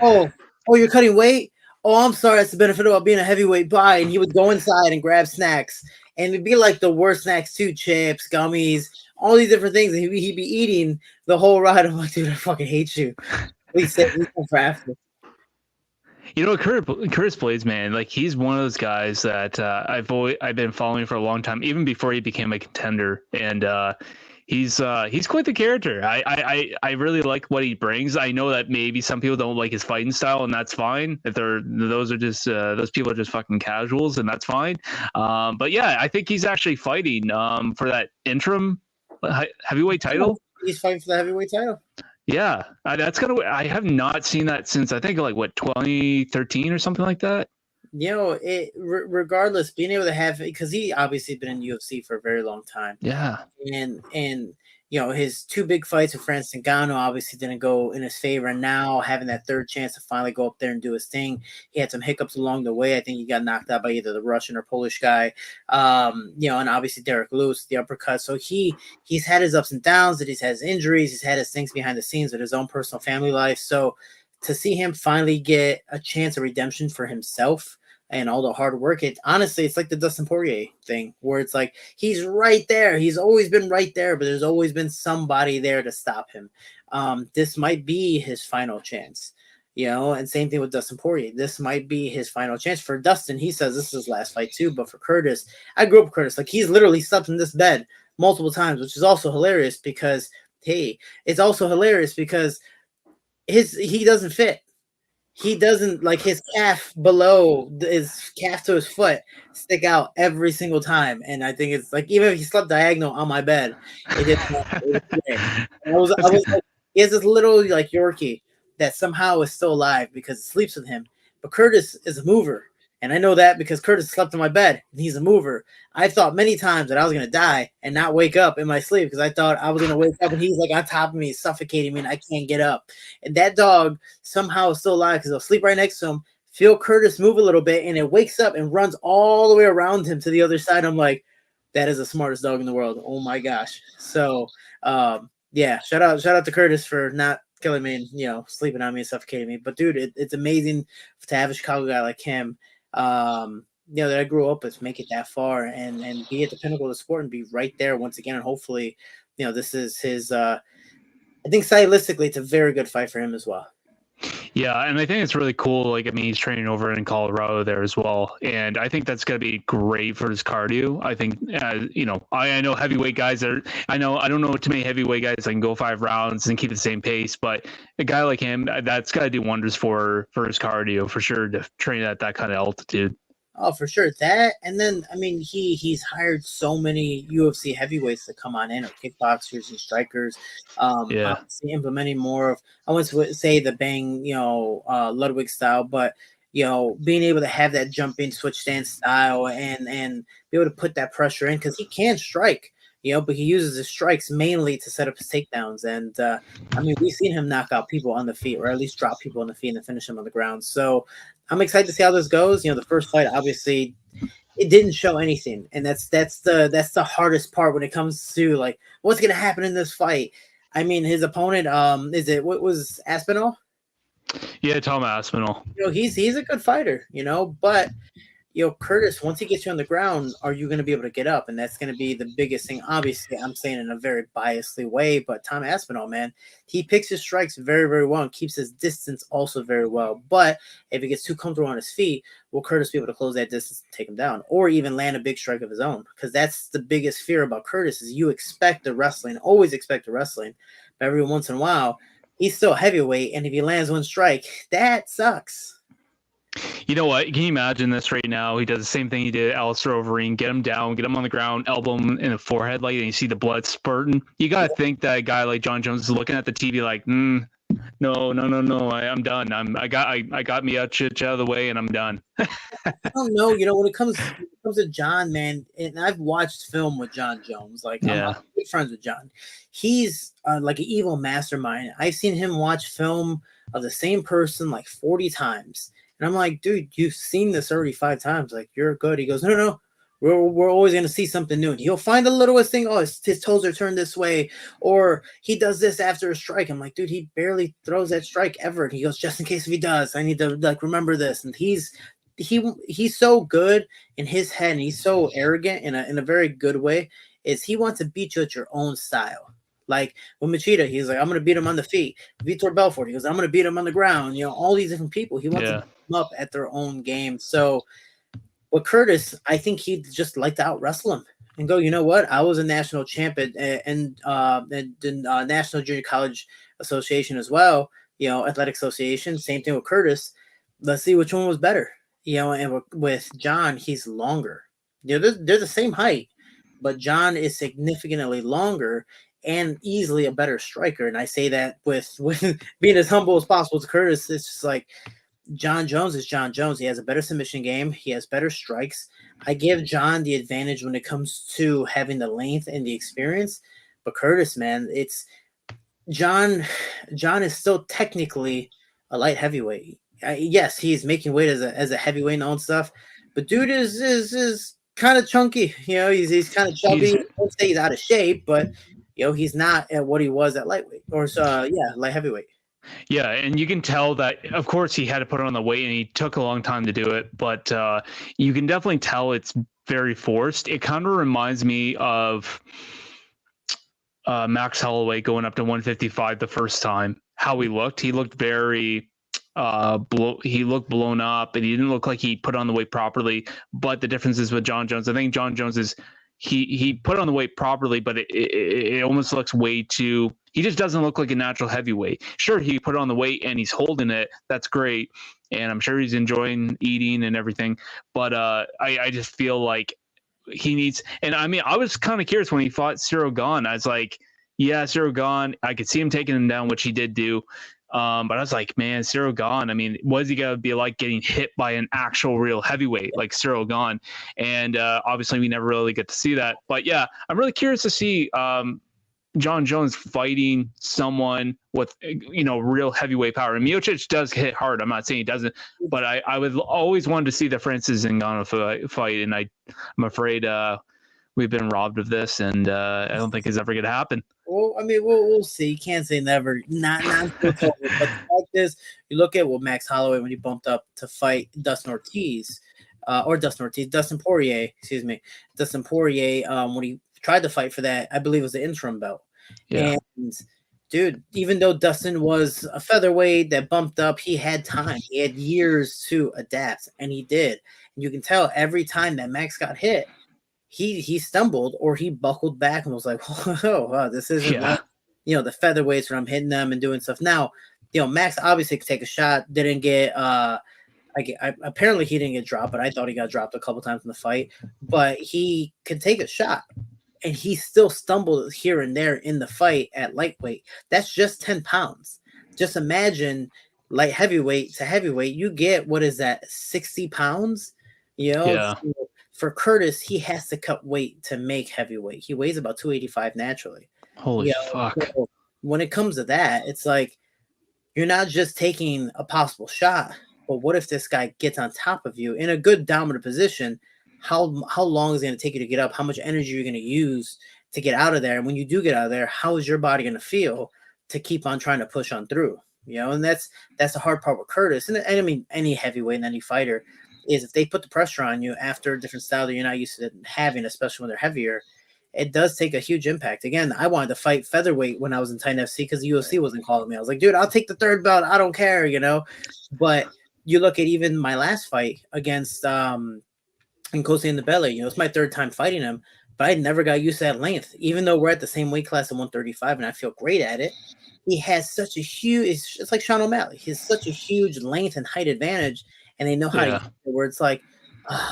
Oh, you're cutting weight? Oh, I'm sorry, that's the benefit about being a heavyweight. Bye. And he would go inside and grab snacks. And it'd be like the worst snacks too, chips, gummies, all these different things. And he'd be eating the whole ride. I'm like, dude, I fucking hate you. Please save me for after. You know, Curtis Blades, man, like he's one of those guys that I've been following for a long time, even before he became a contender, and he's quite the character. I really like what he brings. I know that maybe some people don't like his fighting style, and that's fine. If those people are just fucking casuals, and that's fine. But yeah, I think he's actually fighting for that interim heavyweight title. He's fighting for the heavyweight title. Yeah, that's kind of. I have not seen that since I think like 2013 or something like that. Regardless, being able to have, because he obviously been in UFC for a very long time. Yeah, and his two big fights with Francis Ngannou obviously didn't go in his favor. And now having that third chance to finally go up there and do his thing, he had some hiccups along the way. I think he got knocked out by either the Russian or Polish guy, and obviously Derek Lewis, the uppercut. So he's had his ups and downs, that he's had his injuries, he's had his things behind the scenes with his own personal family life. So to see him finally get a chance of redemption for himself and all the hard work, it's like the Dustin Poirier thing, where it's like he's right there. He's always been right there, but there's always been somebody there to stop him. This might be his final chance, and same thing with Dustin Poirier. This might be his final chance. For Dustin, he says this is his last fight too, but for Curtis, I grew up with Curtis. Like, he's literally slept in this bed multiple times, which is also hilarious because, he doesn't fit. He doesn't, like, his calf below his calf to his foot stick out every single time. And I think it's like, even if he slept diagonal on my bed, it didn't. I was like, he has this little like Yorkie that somehow is still alive because it sleeps with him. But Curtis is a mover. And I know that because Curtis slept in my bed and he's a mover. I thought many times that I was going to die and not wake up in my sleep because I thought I was going to wake up and he's like on top of me, suffocating me, and I can't get up. And that dog somehow is still alive because I'll sleep right next to him, feel Curtis move a little bit, and it wakes up and runs all the way around him to the other side. I'm like, that is the smartest dog in the world. Oh my gosh. So, shout out to Curtis for not killing me and, sleeping on me and suffocating me. But dude, it's amazing to have a Chicago guy like him, that I grew up with, make it that far and be at the pinnacle of the sport and be right there once again. And hopefully, this is his, I think stylistically, it's a very good fight for him as well. Yeah, and I think it's really cool. Like, I mean, he's training over in Colorado there as well, and I think that's going to be great for his cardio. I think, I know heavyweight guys I don't know too many heavyweight guys that can go 5 rounds and keep the same pace, but a guy like him, that's got to do wonders for his cardio for sure, to train at that kind of altitude. Oh, for sure. That, and then, I mean, he's hired so many UFC heavyweights to come on in, or kickboxers and strikers. Obviously implementing more of, I wouldn't say the Bang, Ludwig style, but, being able to have that jumping switch stance style and be able to put that pressure in, because he can strike, but he uses his strikes mainly to set up his takedowns. And, I mean, we've seen him knock out people on the feet, or at least drop people on the feet and finish them on the ground. So I'm excited to see how this goes. The first fight, obviously, it didn't show anything, and that's the hardest part when it comes to like what's gonna happen in this fight. I mean, his opponent, what was Aspinall? Yeah, Tom Aspinall. He's a good fighter, but Curtis, once he gets you on the ground, are you going to be able to get up? And that's going to be the biggest thing. Obviously, I'm saying in a very biasly way, but Tom Aspinall, man, he picks his strikes very, very well and keeps his distance also very well. But if he gets too comfortable on his feet, will Curtis be able to close that distance and take him down, or even land a big strike of his own? Because that's the biggest fear about Curtis, is you expect the wrestling, always expect the wrestling, but every once in a while, he's still heavyweight, and if he lands one strike, that sucks. You know what? Can you imagine this right now? He does the same thing he did Alistair Overeem, get him down, get him on the ground, elbow him in the forehead, and you see the blood spurting. You got to think that a guy like John Jones is looking at the TV like, no, I'm done. I got Miocic out of the way, and I'm done. I don't know. When it comes to John, man, and I've watched film with John Jones. Like, I'm good friends with John. He's like an evil mastermind. I've seen him watch film of the same person like 40 times. And I'm like, dude, you've seen this already 5 times. Like, you're good. He goes, no. We're always going to see something new. And he'll find the littlest thing. Oh, his toes are turned this way. Or he does this after a strike. I'm like, dude, he barely throws that strike ever. And he goes, just in case if he does, I need to remember this. And he's so good in his head. And he's so arrogant in a very good way, is he wants to beat you at your own style. Like with Machida, he's like, I'm going to beat him on the feet. Vitor Belfort, he goes, I'm going to beat him on the ground. All these different people. He wants to beat them up at their own game. So with Curtis, I think he'd just like to out wrestle him and go, you know what? I was a national champ and National Junior College Association as well, Athletic Association. Same thing with Curtis. Let's see which one was better. And with John, he's longer. They're the same height, but John is significantly longer and easily a better striker. And I say that with being as humble as possible to Curtis. It's just like, John Jones is John Jones. He has a better submission game. He has better strikes. I give John the advantage when it comes to having the length and the experience. But Curtis, man, it's John. John is still technically a light heavyweight. Yes, he's making weight as a heavyweight and all that stuff, but dude is kind of chunky. He's kind of chubby. I won't say he's out of shape, but he's not at what he was at lightweight or light heavyweight. Yeah, and you can tell that, of course, he had to put on the weight, and he took a long time to do it. But you can definitely tell it's very forced. It kind of reminds me of Max Holloway going up to 155 the first time. How he looked. He looked very he looked blown up, and he didn't look like he put on the weight properly. But the difference is with John Jones. I think John Jones is he put on the weight properly, but it almost looks way too. He just doesn't look like a natural heavyweight. Sure, he put on the weight and he's holding it. That's great, and I'm sure he's enjoying eating and everything. But I just feel like he needs. And I mean, I was kind of curious when he fought Cyril Gane. I was like, yeah, Cyril Gane. I could see him taking him down, which he did do. But I was like, man, Cyril Gane. I mean, what is he gonna be like getting hit by an actual real heavyweight like Cyril Gane? And obviously, we never really get to see that. But yeah, I'm really curious to see John Jones fighting someone with real heavyweight power. And Miocic does hit hard. I'm not saying he doesn't, but I would always wanted to see the Francis Ngannou fight, and I'm afraid we've been robbed of this, and I don't think it's ever going to happen. Well, I mean, we'll see. You can't say never. Not but the fact is, you look at Max Holloway when he bumped up to fight Dustin Poirier, when he tried to fight for that, I believe it was the interim belt. Yeah. And dude, even though Dustin was a featherweight that bumped up, he had time. He had years to adapt, and he did. And you can tell every time that Max got hit, he stumbled or he buckled back and was like, "Oh, wow, this isn't like, the featherweights where I'm hitting them and doing stuff." Now, Max obviously could take a shot. Didn't get apparently he didn't get dropped, but I thought he got dropped a couple times in the fight. But he could take a shot, and he still stumbled here and there in the fight at lightweight. That's just 10 pounds. Just imagine light heavyweight to heavyweight. You get, what is that, 60 pounds? Yeah. So for Curtis, he has to cut weight to make heavyweight. He weighs about 285 naturally. Holy fuck. So when it comes to that, it's like you're not just taking a possible shot, but what if this guy gets on top of you in a good dominant position? How long is it going to take you to get up? How much energy you're going to use to get out of there? And when you do get out of there, how is your body going to feel to keep on trying to push on through? And that's the hard part with Curtis. And I mean, any heavyweight and any fighter is if they put the pressure on you after a different style that you're not used to having, especially when they're heavier, it does take a huge impact. Again, I wanted to fight featherweight when I was in Titan FC because the UFC wasn't calling me. I was like, dude, I'll take the third belt. I don't care, But you look at even my last fight against Nkosi Ndebele, it's my third time fighting him, but I never got used to that length. Even though we're at the same weight class at 135 and I feel great at it, he has such a huge, it's like Sean O'Malley. He has such a huge length and height advantage, and they know how to use it, where it's like,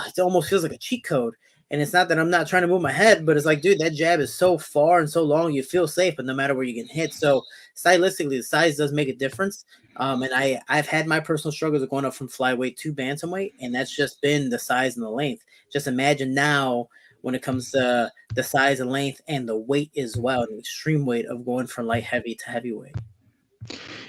it almost feels like a cheat code. And it's not that I'm not trying to move my head, but it's like, dude, that jab is so far and so long, you feel safe, but no matter where you get hit. So stylistically, the size does make a difference. And I've had my personal struggles of going up from flyweight to bantamweight, and that's just been the size and the length. Just imagine now when it comes to the size and length and the weight as well, the extreme weight of going from light heavy to heavyweight.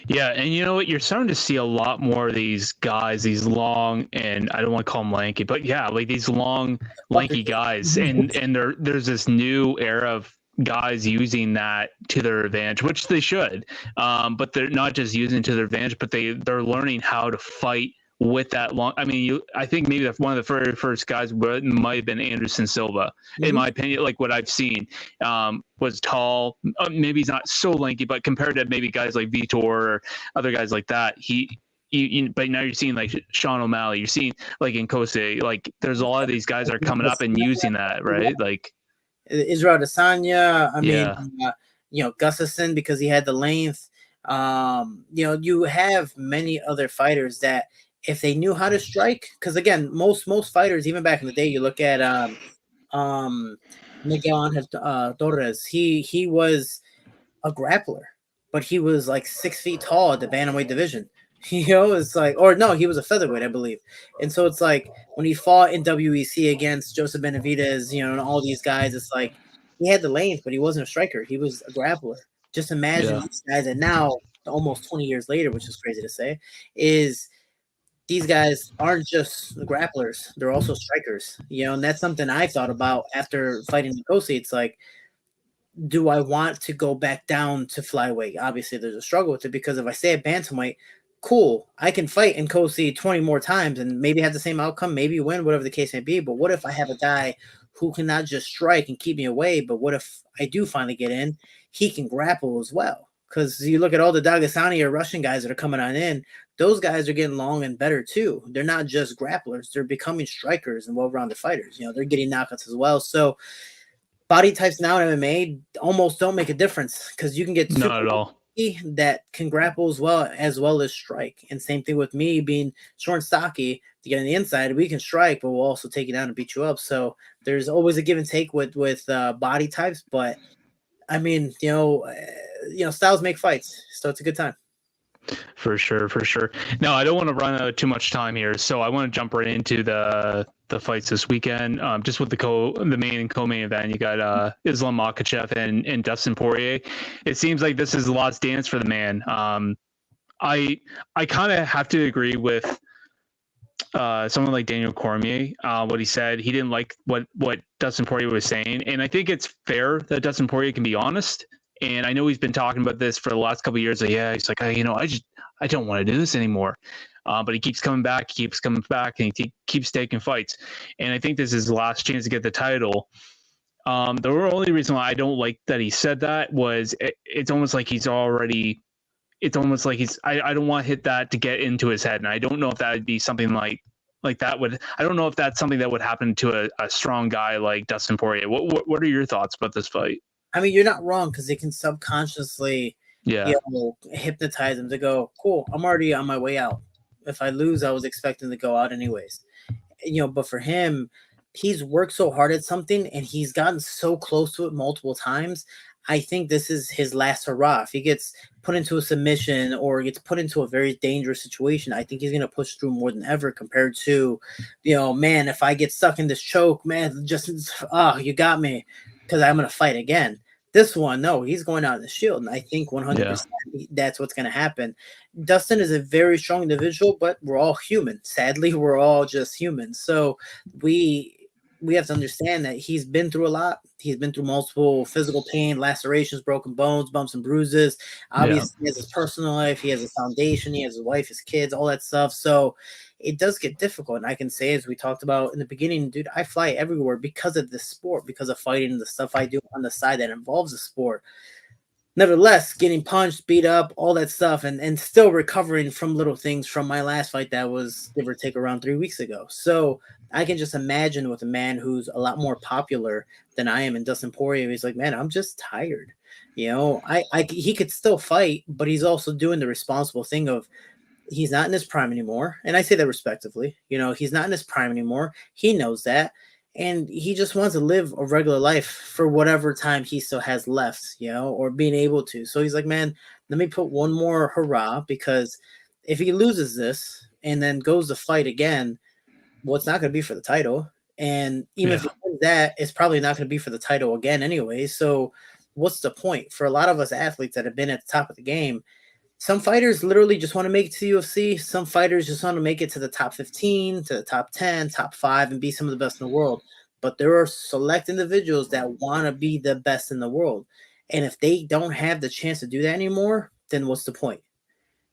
Yeah, and you know what? You're starting to see a lot more of these guys, these long, and I don't want to call them lanky, but yeah, like these long, lanky guys, and there's this new era of guys using that to their advantage, which they should. But they're not just using it to their advantage, but they're learning how to fight with that long. I mean, I think maybe one of the very first guys might have been Anderson Silva, in my opinion. Like what I've seen, was tall. Maybe he's not so lanky, but compared to maybe guys like Vitor or other guys like that, but now you're seeing like Sean O'Malley, you're seeing like Nkosi, like there's a lot of these guys are coming up and using that, right? Like Israel Adesanya, Gustafsson, because he had the length. You have many other fighters that, if they knew how to strike, because again, most fighters, even back in the day, you look at Miguel Torres, he was a grappler, but he was like 6 feet tall at the bantamweight division. It's like, or no, he was a featherweight, I believe. And so it's like when he fought in WEC against Joseph Benavidez, and all these guys, it's like he had the length, but he wasn't a striker. He was a grappler. Just imagine these guys, and now almost 20 years later, which is crazy to say, is these guys aren't just grapplers; they're also strikers. And that's something I thought about after fighting Nkosi. It's like, do I want to go back down to flyweight? Obviously, there's a struggle with it because if I stay at bantamweight, cool, I can fight Nkosi 20 more times and maybe have the same outcome, maybe win, whatever the case may be. But what if I have a guy who can not just strike and keep me away, but what if I do finally get in? He can grapple as well. Because you look at all the Dagestani or Russian guys that are coming on in, those guys are getting long and better too. They're not just grapplers; they're becoming strikers and well-rounded fighters. They're getting knockouts as well. So body types now in MMA almost don't make a difference because you can get not at all that can grapple as well as strike. And same thing with me being short and stocky to get on the inside. We can strike, but we'll also take you down and beat you up. So there's always a give and take with body types. But I mean, styles make fights, so it's a good time. For sure. Now, I don't want to run out of too much time here, so I want to jump right into the fights this weekend. Just with the main and co-main event, you got Islam Makhachev and Dustin Poirier. It seems like this is the last dance for the man. I kind of have to agree with someone like Daniel Cormier. What he said, he didn't like what Dustin Poirier was saying, and I think it's fair that Dustin Poirier can be honest. And I know he's been talking about this for the last couple of years. Like, he's like, I don't want to do this anymore. But he keeps coming back, and he keeps taking fights. And I think this is his last chance to get the title. The only reason why I don't like that he said that was it's almost like he's already. It's almost like I don't want to hit that to get into his head, and I don't know if that would be something like that would. I don't know if that's something that would happen to a strong guy like Dustin Poirier. What are your thoughts about this fight? I mean, you're not wrong because they can subconsciously, hypnotize them to go, cool, I'm already on my way out. If I lose, I was expecting to go out anyways. But for him, he's worked so hard at something and he's gotten so close to it multiple times. I think this is his last hurrah. If he gets put into a submission or gets put into a very dangerous situation, I think he's going to push through more than ever compared to, man, if I get stuck in this choke, man, you got me because I'm going to fight again. This one, no, he's going out in the shield. And I think 100% that's what's going to happen. Dustin is a very strong individual, but we're all human. Sadly, we're all just human. So we have to understand that he's been through a lot. He's been through multiple physical pain, lacerations, broken bones, bumps and bruises. Obviously, he has his personal life. He has a foundation. He has his wife, his kids, all that stuff. So it does get difficult. And I can say, as we talked about in the beginning, dude, I fly everywhere because of this sport, because of fighting and the stuff I do on the side that involves the sport. Nevertheless, getting punched, beat up, all that stuff, and still recovering from little things from my last fight that was give or take around 3 weeks ago. So I can just imagine with a man who's a lot more popular than I am, and Dustin Poirier, he's like, man, I'm just tired. He could still fight, but he's also doing the responsible thing of he's not in his prime anymore. And I say that respectively. He's not in his prime anymore. He knows that. And he just wants to live a regular life for whatever time he still has left, or being able to. So he's like, man, let me put one more hurrah, because if he loses this and then goes to fight again, well, it's not going to be for the title. And even if he wins that, it's probably not going to be for the title again anyway. So what's the point? For a lot of us athletes that have been at the top of the game, some fighters literally just want to make it to UFC. Some fighters just want to make it to the top 15, to the top 10, top 5, and be some of the best in the world. But there are select individuals that want to be the best in the world. And if they don't have the chance to do that anymore, then what's the point?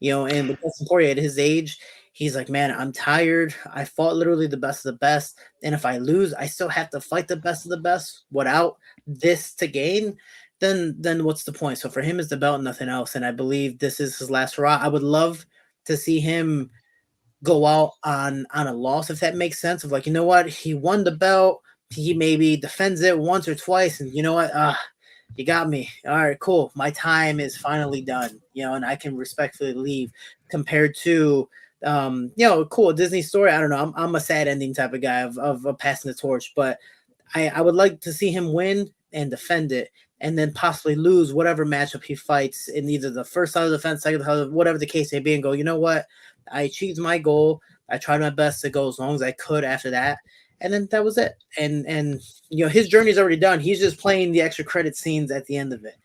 And with Dustin Poirier at his age, he's like, man, I'm tired. I fought literally the best of the best. And if I lose, I still have to fight the best of the best without this to gain. Then what's the point? So for him, it's the belt and nothing else. And I believe this is his last hurrah. I would love to see him go out on a loss, if that makes sense, of like, you know what? He won the belt. He maybe defends it once or twice. And you know what? You got me. All right, cool. My time is finally done, and I can respectfully leave, compared to, cool, Disney story. I don't know. I'm a sad ending type of guy of passing the torch, but I would like to see him win and defend it, and then possibly lose whatever matchup he fights in either the first side of the fence, second side, whatever the case may be, and go, you know what? I achieved my goal. I tried my best to go as long as I could after that. and then that was it. And his journey's already done. He's just playing the extra credit scenes at the end of it.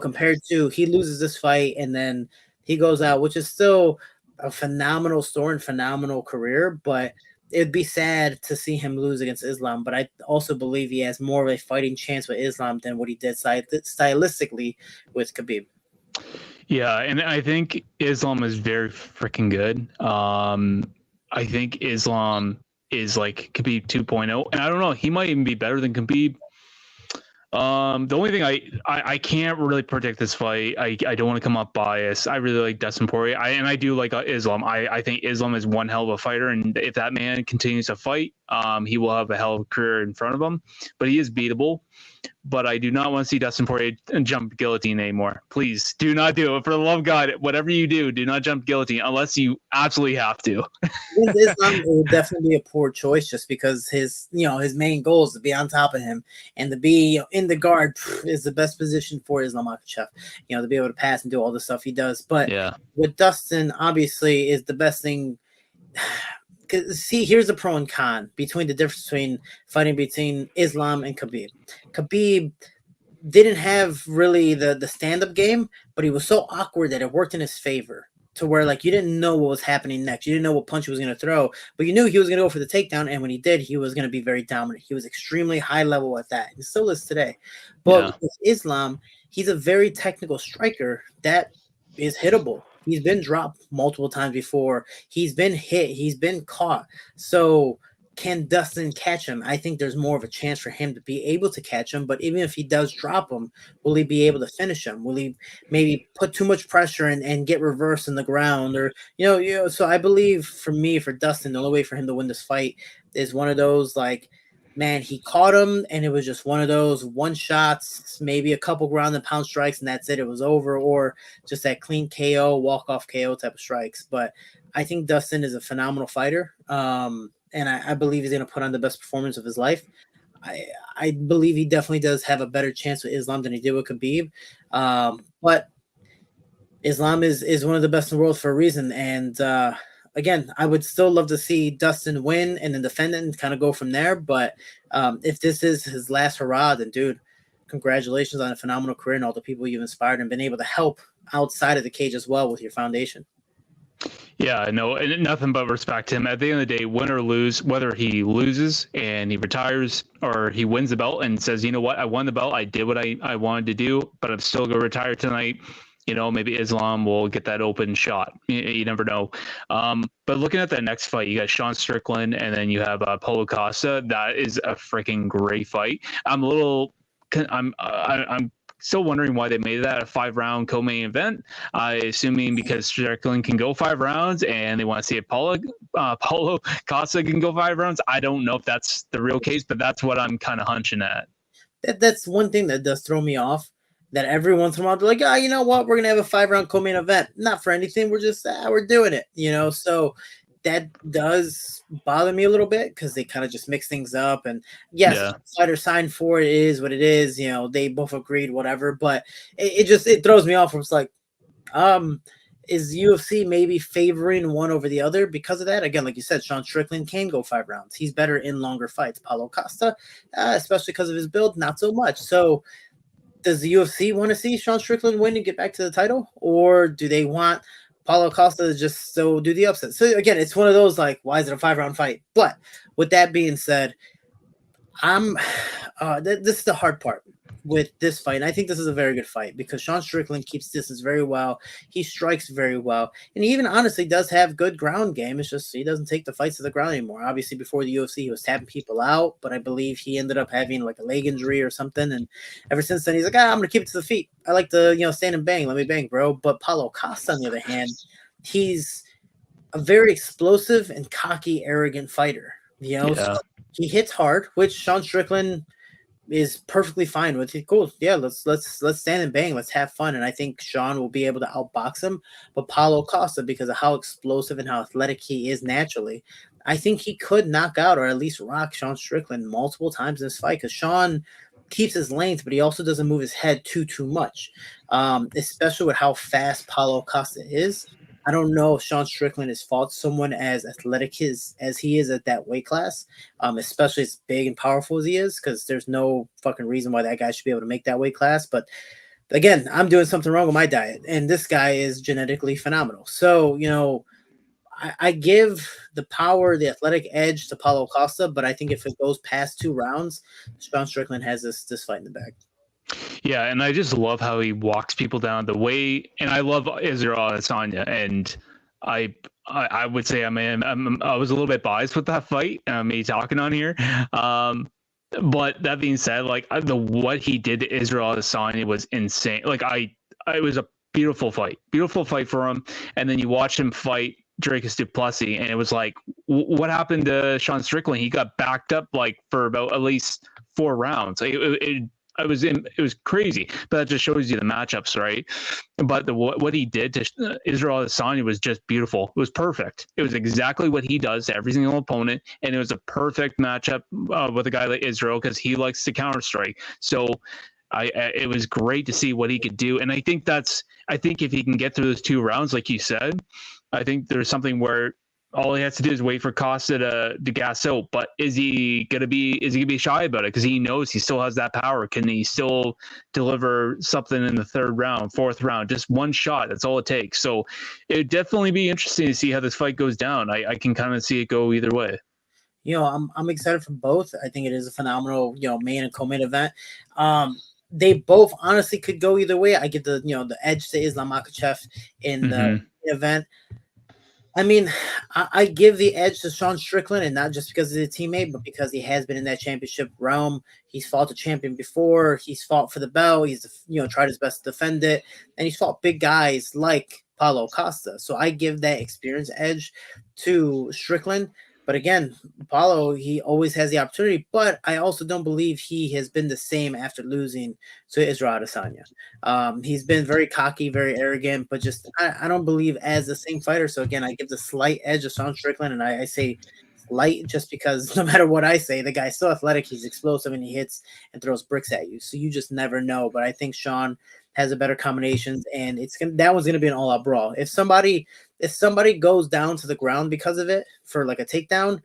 Compared to he loses this fight and then he goes out, which is still a phenomenal story and phenomenal career, but it'd be sad to see him lose against Islam. But I also believe he has more of a fighting chance with Islam than what he did stylistically with Khabib. Yeah, and I think Islam is very freaking good. I think Islam is like Khabib 2.0, and I don't know, he might even be better than Khabib. The only thing I can't really predict this fight. I don't want to come up biased. I really like Dustin Poirier. I do like Islam. I think Islam is one hell of a fighter, and if that man continues to fight, he will have a hell of a career in front of him. But he is beatable. But I do not want to see Dustin Poirier jump guillotine anymore. Please do not do it. For the love of God, whatever you do not jump guillotine unless you absolutely have to. With Islam, it would definitely be a poor choice just because his main goal is to be on top of him and to be in the guard is the best position for Islam Makhachev. To be able to pass and do all the stuff he does. But with Dustin, obviously, is the best thing. See, here's the pro and con between the difference between fighting between Islam and Khabib. Khabib didn't have really the stand-up game, but he was so awkward that it worked in his favor to where like you didn't know what was happening next. You didn't know what punch he was going to throw, but you knew he was going to go for the takedown. And when he did, he was going to be very dominant. He was extremely high level at that. And still is today. But with Islam, he's a very technical striker that is hittable. He's been dropped multiple times before. He's been hit. He's been caught. So can Dustin catch him? I think there's more of a chance for him to be able to catch him. But even if he does drop him, will he be able to finish him? Will he maybe put too much pressure and get reversed in the ground? Or, so I believe for Dustin, the only way for him to win this fight is one of those like, man, he caught him, and it was just one of those one shots, maybe a couple ground and pound strikes, and that's it. It was over, or just that clean KO, walk-off KO type of strikes. But I think Dustin is a phenomenal fighter, and I believe he's going to put on the best performance of his life. I believe he definitely does have a better chance with Islam than he did with Khabib. But Islam is one of the best in the world for a reason, and again, I would still love to see Dustin win and then defend it and kind of go from there. But if this is his last hurrah, then, dude, congratulations on a phenomenal career and all the people you've inspired and been able to help outside of the cage as well with your foundation. Yeah, no, and nothing but respect to him. At the end of the day, win or lose, whether he loses and he retires or he wins the belt and says, you know what, I won the belt, I did what I wanted to do, but I'm still going to retire tonight. Maybe Islam will get that open shot. You never know. But looking at that next fight, you got Sean Strickland, and then you have Paulo Costa. That is a freaking great fight. I'm still wondering why they made that a 5-round co-main event. Assuming because Strickland can go 5 rounds, and they want to see if Paulo Costa can go 5 rounds. I don't know if that's the real case, but that's what I'm kind of hunching at. That's one thing that does throw me off. That every once in a while they're like, you know what? We're gonna have a 5-round co-main event. Not for anything. We're just we're doing it, So that does bother me a little bit because they kind of just mix things up. And yes, fighter signed for it is what it is. They both agreed, whatever. But it throws me off. It's like, is UFC maybe favoring one over the other because of that? Again, like you said, Sean Strickland can go 5 rounds. He's better in longer fights. Paulo Costa, especially because of his build, not so much. So does the UFC want to see Sean Strickland win and get back to the title, or do they want Paulo Costa to just do the upset? So again, it's one of those like, why is it a 5-round fight? But with that being said, this is the hard part with this fight. And I think this is a very good fight because Sean Strickland keeps distance very well. He strikes very well. And he even honestly does have good ground game. It's just he doesn't take the fights to the ground anymore. Obviously, before the UFC, he was tapping people out, but I believe he ended up having like a leg injury or something. And ever since then, he's like, I'm going to keep it to the feet. I like to, stand and bang. Let me bang, bro. But Paulo Costa, on the other hand, he's a very explosive and cocky, arrogant fighter. So he hits hard, which Sean Strickland is perfectly fine with. Cool, yeah, let's stand and bang, let's have fun. And I think Sean will be able to outbox him. But Paulo Costa, because of how explosive and how athletic he is naturally, I think he could knock out or at least rock Sean Strickland multiple times in this fight because Sean keeps his length, but he also doesn't move his head too much, especially with how fast Paulo Costa is. I don't know if Sean Strickland has fought someone as athletic as he is at that weight class, especially as big and powerful as he is, because there's no fucking reason why that guy should be able to make that weight class. But again, I'm doing something wrong with my diet, and this guy is genetically phenomenal. So, I give the power, the athletic edge to Paulo Costa, but I think if it goes past 2 rounds, Sean Strickland has this fight in the bag. Yeah, and I just love how he walks people down the way, and I love Israel Adesanya, and I would say I was a little bit biased with that fight, me talking on here. But that being said, like what he did to Israel Adesanya was insane. Like it was a beautiful fight for him, and then you watch him fight Dracus du Plessis, and it was like, what happened to Sean Strickland? He got backed up like for about at least 4 rounds. It was crazy, but that just shows you the matchups, right? But what he did to Israel Adesanya was just beautiful. It was perfect. It was exactly what he does to every single opponent, and it was a perfect matchup with a guy like Israel because he likes to counter strike. So it was great to see what he could do, and I think if he can get through those 2 rounds, like you said, I think there's something where all he has to do is wait for Costa to gas out. But is he gonna be shy about it? Because he knows he still has that power. Can he still deliver something in the 3rd round, 4th round? Just one shot. That's all it takes. So it'd definitely be interesting to see how this fight goes down. I can kind of see it go either way. I'm excited for both. I think it is a phenomenal, main and co-main event. They both honestly could go either way. I give the edge to Islam Makhachev in the event. I mean, I give the edge to Sean Strickland, and not just because he's a teammate, but because he has been in that championship realm. He's fought a champion before. He's fought for the belt. He's tried his best to defend it, and he's fought big guys like Paulo Costa. So I give that experience edge to Strickland. But again, Paulo, he always has the opportunity, but I also don't believe he has been the same after losing to Israel Adesanya. He's been very cocky, very arrogant, but just I don't believe as the same fighter. So again, I give the slight edge of Sean Strickland, and I say light just because no matter what I say, the guy's so athletic, he's explosive, and he hits and throws bricks at you. So you just never know. But I think Sean has a better combinations, and that one's gonna be an all-out brawl. If somebody goes down to the ground because of it for like a takedown,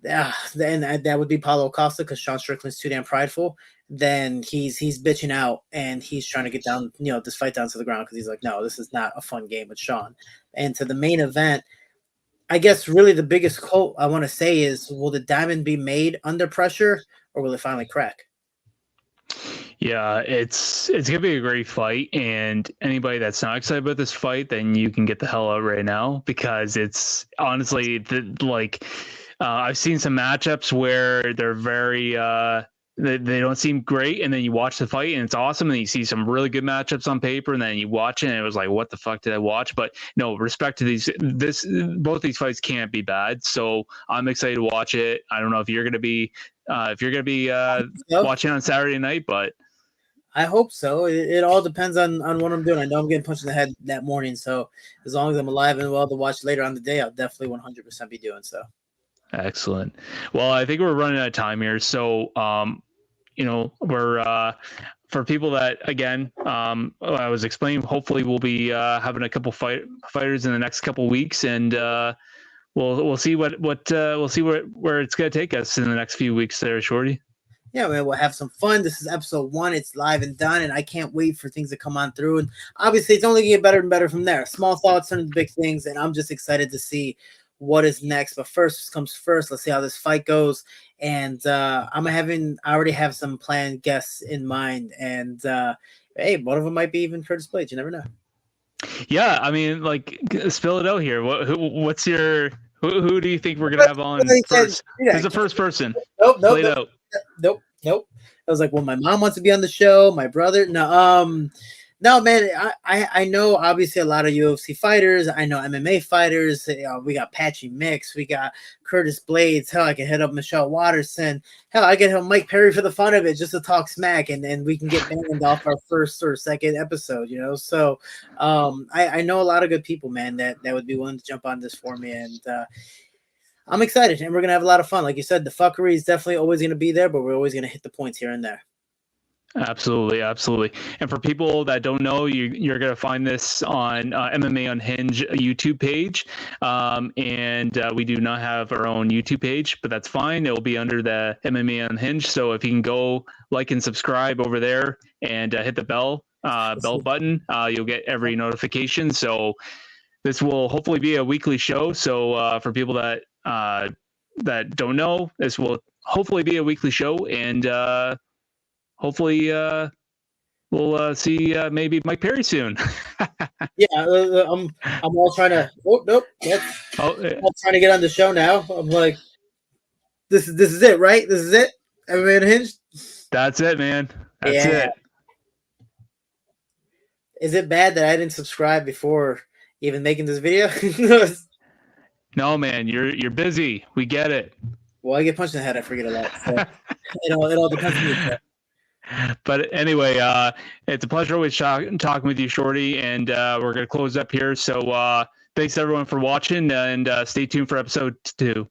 then that would be Paulo Costa because Sean Strickland's too damn prideful. Then he's bitching out and he's trying to get down, this fight down to the ground because he's like, no, this is not a fun game with Sean. And to the main event, I guess really the biggest quote I want to say is, will the diamond be made under pressure or will it finally crack? Yeah, it's gonna be a great fight, and anybody that's not excited about this fight, then you can get the hell out right now because it's honestly I've seen some matchups where they're very they don't seem great, and then you watch the fight and it's awesome, and you see some really good matchups on paper, and then you watch it and it was like, what the fuck did I watch? But no, respect to both these fights can't be bad, so I'm excited to watch it. I don't know if you're gonna be watching on Saturday night, but I hope so. It all depends on what I'm doing. I know I'm getting punched in the head that morning, so as long as I'm alive and well to watch later on the day, I'll definitely 100% be doing so. Excellent. Well, I think we're running out of time here, so we're for people that again, I was explaining. Hopefully, we'll be having a couple fighters in the next couple weeks, and we'll see where it's gonna take us in the next few weeks. There, Shorty. Yeah, man, we'll have some fun. This is episode 1. It's live and done, and I can't wait for things to come on through. And obviously, it's only going to get better and better from there. Small thoughts turn into big things, and I'm just excited to see what is next. But first comes first. Let's see how this fight goes. And I already have some planned guests in mind. And hey, one of them might be even Curtis Blades. You never know. Yeah, I mean, like, spill it out here. What's your who do you think we're gonna have on first? Who's the first person? Nope. I was like, well, my mom wants to be on the show. My brother, no, man. I know obviously a lot of UFC fighters. I know MMA fighters. We got Patchy Mix. We got Curtis Blades. Hell, I can hit up Michelle Watterson. Hell, I can hit Mike Perry for the fun of it, just to talk smack, and we can get banned off our first or second episode. So I know a lot of good people, man, that would be willing to jump on this for me, and I'm excited, and we're going to have a lot of fun. Like you said, the fuckery is definitely always going to be there, but we're always going to hit the points here and there. Absolutely, absolutely. And for people that don't know, you're going to find this on MMA Unhinged YouTube page. And we do not have our own YouTube page, but that's fine. It will be under the MMA Unhinged. So if you can go like and subscribe over there and hit the bell button, you'll get every notification. So this will hopefully be a weekly show. So for people that don't know, this will hopefully be a weekly show, and hopefully we'll see maybe Mike Perry soon. Yeah, I'm all trying to. Oh nope, I'm trying to get on the show now. I'm like, this is it, right? This is it. MMA Unhinged. That's it, man. That's it. Is it bad that I didn't subscribe before even making this video? No, man, you're busy. We get it. Well, I get punched in the head. I forget a lot. So it all depends on me. But anyway, it's a pleasure always talking with you, Shorty, and we're going to close up here. So thanks, everyone, for watching, and stay tuned for episode 2.